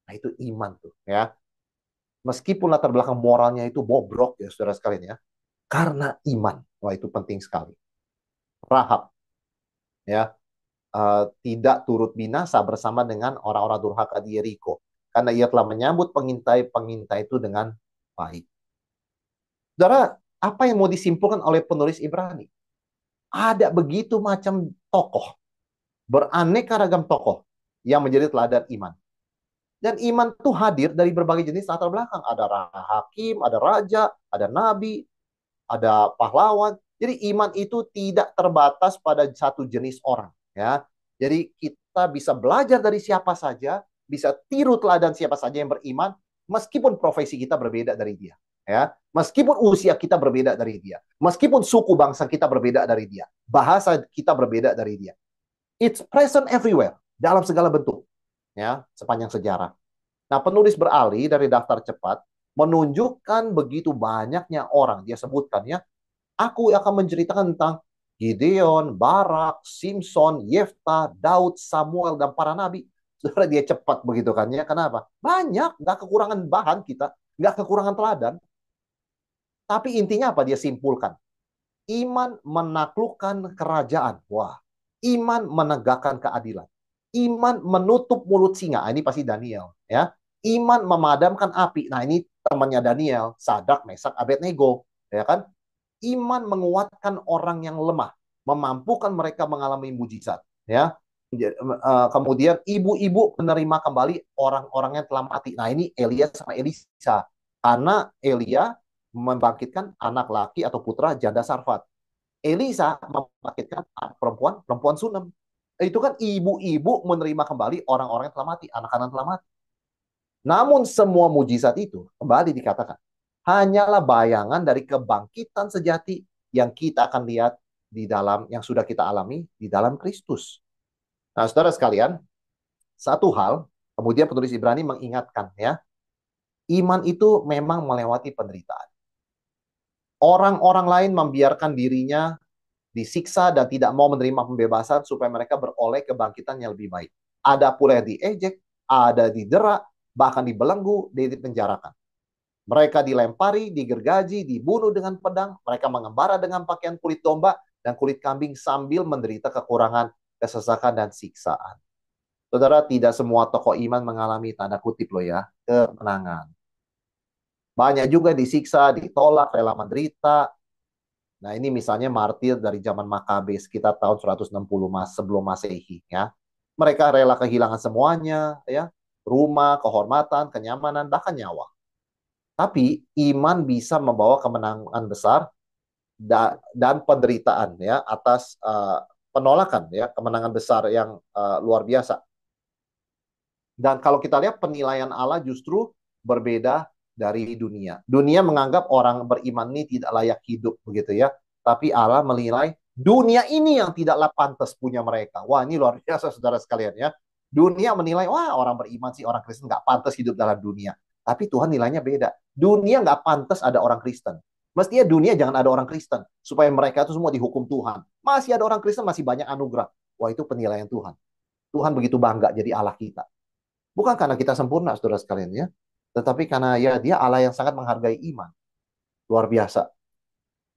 S1: Nah itu iman tuh ya. Meskipun latar belakang moralnya itu bobrok ya saudara sekalian ya. Karena iman. Wah itu penting sekali. Rahab ya tidak turut binasa bersama dengan orang-orang durhaka di Yeriko. Karena ia telah menyambut pengintai-pengintai itu dengan baik. Saudara, apa yang mau disimpulkan oleh penulis Ibrani? Ada begitu macam tokoh, beraneka ragam tokoh yang menjadi teladan iman. Dan iman itu hadir dari berbagai jenis latar belakang. Ada hakim, ada raja, ada nabi, ada pahlawan. Jadi iman itu tidak terbatas pada satu jenis orang. Ya, jadi kita bisa belajar dari siapa saja, bisa tiru teladan siapa saja yang beriman, meskipun profesi kita berbeda dari dia. Ya, meskipun usia kita berbeda dari dia, meskipun suku bangsa kita berbeda dari dia, bahasa kita berbeda dari dia. It's present everywhere, dalam segala bentuk. Ya, sepanjang sejarah. Nah, penulis beralih dari daftar cepat menunjukkan begitu banyaknya orang. Dia sebutkan ya, aku akan menceritakan tentang Gideon, Barak, Simpson, Yefta, Daud, Samuel, dan para nabi. Saudara dia cepat begitu kan ya. Kenapa? Banyak, nggak kekurangan bahan kita, nggak kekurangan teladan. Tapi intinya apa dia simpulkan? Iman menaklukkan kerajaan. Wah, iman menegakkan keadilan. Iman menutup mulut singa. Ini pasti Daniel, ya. Iman memadamkan api. Nah, ini temannya Daniel, Sadak, Mesak, Abednego, ya kan? Iman menguatkan orang yang lemah, memampukan mereka mengalami mujizat, ya. Kemudian ibu-ibu menerima kembali orang-orang yang telah mati. Nah, ini Elia sama Elisa. Karena Elia membangkitkan anak laki atau putra janda Sarfat. Elisa membangkitkan perempuan perempuan Sunem. Itu kan ibu-ibu menerima kembali orang-orang yang telah mati, anak-anak telah mati. Namun semua mujizat itu kembali dikatakan hanyalah bayangan dari kebangkitan sejati yang kita akan lihat di dalam yang sudah kita alami di dalam Kristus. Nah, saudara sekalian, satu hal kemudian penulis Ibrani mengingatkan ya, iman itu memang melewati penderitaan. Orang-orang lain membiarkan dirinya disiksa dan tidak mau menerima pembebasan supaya mereka beroleh kebangkitan yang lebih baik. Ada pula yang diejek, ada didera, bahkan dibelenggu, dipenjarakan. Mereka dilempari, digergaji, dibunuh dengan pedang, mereka mengembara dengan pakaian kulit domba dan kulit kambing sambil menderita kekurangan, kesesakan, dan siksaan. Saudara, tidak semua tokoh iman mengalami tanda kutip loh ya, kemenangan. Banyak juga disiksa, ditolak, rela menderita. Nah, ini misalnya martir dari zaman Makabe sekitar tahun 160 sebelum Masehi ya. Mereka rela kehilangan semuanya ya, rumah, kehormatan, kenyamanan, bahkan nyawa. Tapi iman bisa membawa kemenangan besar dan penderitaan ya atas penolakan ya, kemenangan besar yang luar biasa. Dan kalau kita lihat penilaian Allah justru berbeda dari dunia. Dunia menganggap orang beriman ini tidak layak hidup begitu ya. Tapi Allah menilai dunia ini yang tidaklah pantas punya mereka. Wah, ini luar biasa saudara sekalian ya. Dunia menilai, wah orang beriman sih, orang Kristen nggak pantas hidup dalam dunia. Tapi Tuhan nilainya beda. Dunia nggak pantas ada orang Kristen. Mestinya dunia jangan ada orang Kristen. Supaya mereka itu semua dihukum Tuhan. Masih ada orang Kristen, masih banyak anugerah. Wah, itu penilaian Tuhan. Tuhan begitu bangga jadi Allah kita. Bukan karena kita sempurna, saudara sekalian ya. Tetapi karena ya dia Allah yang sangat menghargai iman. Luar biasa.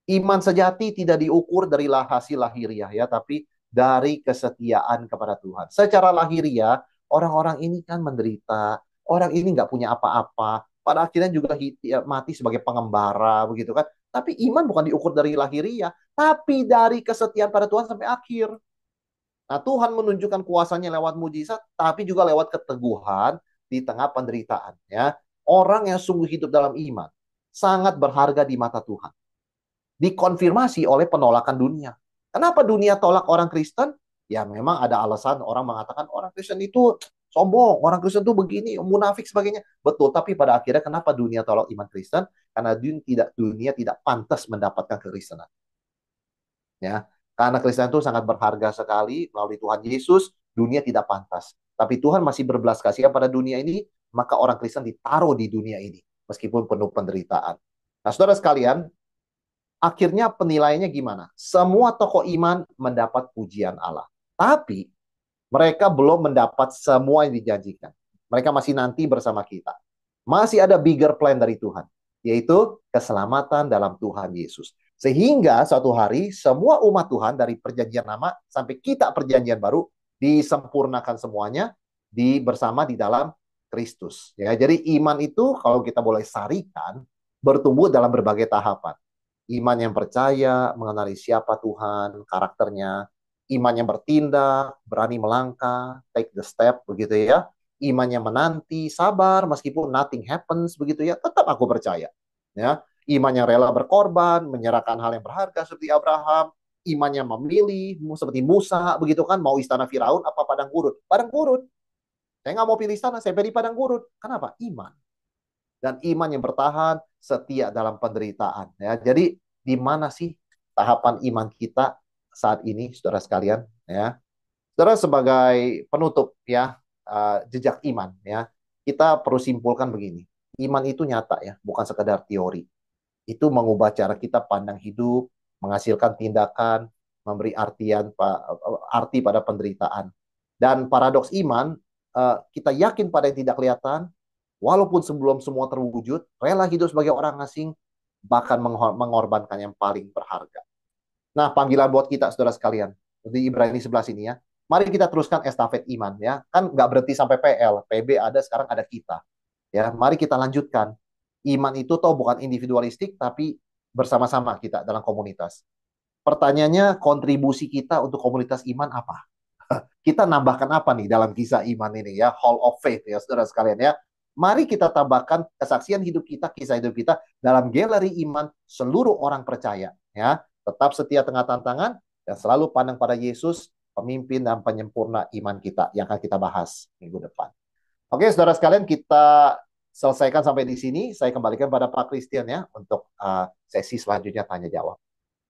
S1: Iman sejati tidak diukur dari hasil lahiriah ya, tapi dari kesetiaan kepada Tuhan. Secara lahiriah, orang-orang ini kan menderita. Orang ini nggak punya apa-apa. Pada akhirnya juga mati sebagai pengembara, begitu kan. Tapi iman bukan diukur dari lahiriah, tapi dari kesetiaan pada Tuhan sampai akhir. Nah, Tuhan menunjukkan kuasanya lewat mujizat, tapi juga lewat keteguhan di tengah penderitaan. Ya. Orang yang sungguh hidup dalam iman sangat berharga di mata Tuhan. Dikonfirmasi oleh penolakan dunia. Kenapa dunia tolak orang Kristen? Ya memang ada alasan orang mengatakan orang Kristen itu sombong, orang Kristen itu begini, munafik sebagainya. Betul, tapi pada akhirnya kenapa dunia tolak iman Kristen? Karena dunia tidak pantas mendapatkan kekristenan. Ya, karena Kristen itu sangat berharga sekali melalui Tuhan Yesus, dunia tidak pantas. Tapi Tuhan masih berbelas kasihan pada dunia ini, maka orang Kristen ditaruh di dunia ini meskipun penuh penderitaan. Nah, saudara sekalian, akhirnya penilaiannya gimana? Semua tokoh iman mendapat pujian Allah. Tapi mereka belum mendapat semua yang dijanjikan. Mereka masih nanti bersama kita. Masih ada bigger plan dari Tuhan, yaitu keselamatan dalam Tuhan Yesus. Sehingga suatu hari semua umat Tuhan dari perjanjian lama sampai kita perjanjian baru disempurnakan semuanya bersama di dalam Kristus. Ya, jadi iman itu kalau kita boleh sarikan bertumbuh dalam berbagai tahapan. Iman yang percaya, mengenali siapa Tuhan, karakternya. Iman yang bertindak, berani melangkah, take the step, begitu ya. Iman yang menanti, sabar, meskipun nothing happens, begitu ya. Tetap aku percaya. Ya, iman yang rela berkorban, menyerahkan hal yang berharga seperti Abraham. Iman yang memilih, seperti Musa, begitu kan. Mau istana Firaun, apa padang gurun? Padang gurun. Saya nggak mau pilih istana, saya pilih padang gurun. Kenapa? Iman dan iman yang bertahan setia dalam penderitaan. Ya, jadi di mana sih tahapan iman kita saat ini, saudara sekalian? Ya, saudara sebagai penutup ya jejak iman ya, kita perlu simpulkan begini: iman itu nyata ya, bukan sekedar teori. Itu mengubah cara kita pandang hidup, menghasilkan tindakan, memberi arti pada penderitaan. Dan paradoks iman, kita yakin pada yang tidak kelihatan, walaupun sebelum semua terwujud, rela hidup sebagai orang asing, bahkan mengorbankan yang paling berharga. Nah, panggilan buat kita, saudara sekalian, di Ibrani 11 ini ya, mari kita teruskan estafet iman ya. Kan nggak berhenti sampai PL, PB ada, sekarang ada kita. Ya, mari kita lanjutkan. Iman itu toh bukan individualistik, tapi bersama-sama kita dalam komunitas. Pertanyaannya, kontribusi kita untuk komunitas iman apa? Kita nambahkan apa nih dalam kisah iman ini ya, Hall of Faith ya saudara sekalian ya. Mari kita tambahkan kesaksian hidup kita, kisah hidup kita dalam galeri iman seluruh orang percaya ya. Tetap setia tengah tantangan dan selalu pandang pada Yesus, pemimpin dan penyempurna iman kita yang akan kita bahas minggu depan. Oke, saudara sekalian, kita selesaikan sampai di sini. Saya kembalikan pada Pak Christian ya untuk sesi selanjutnya tanya jawab.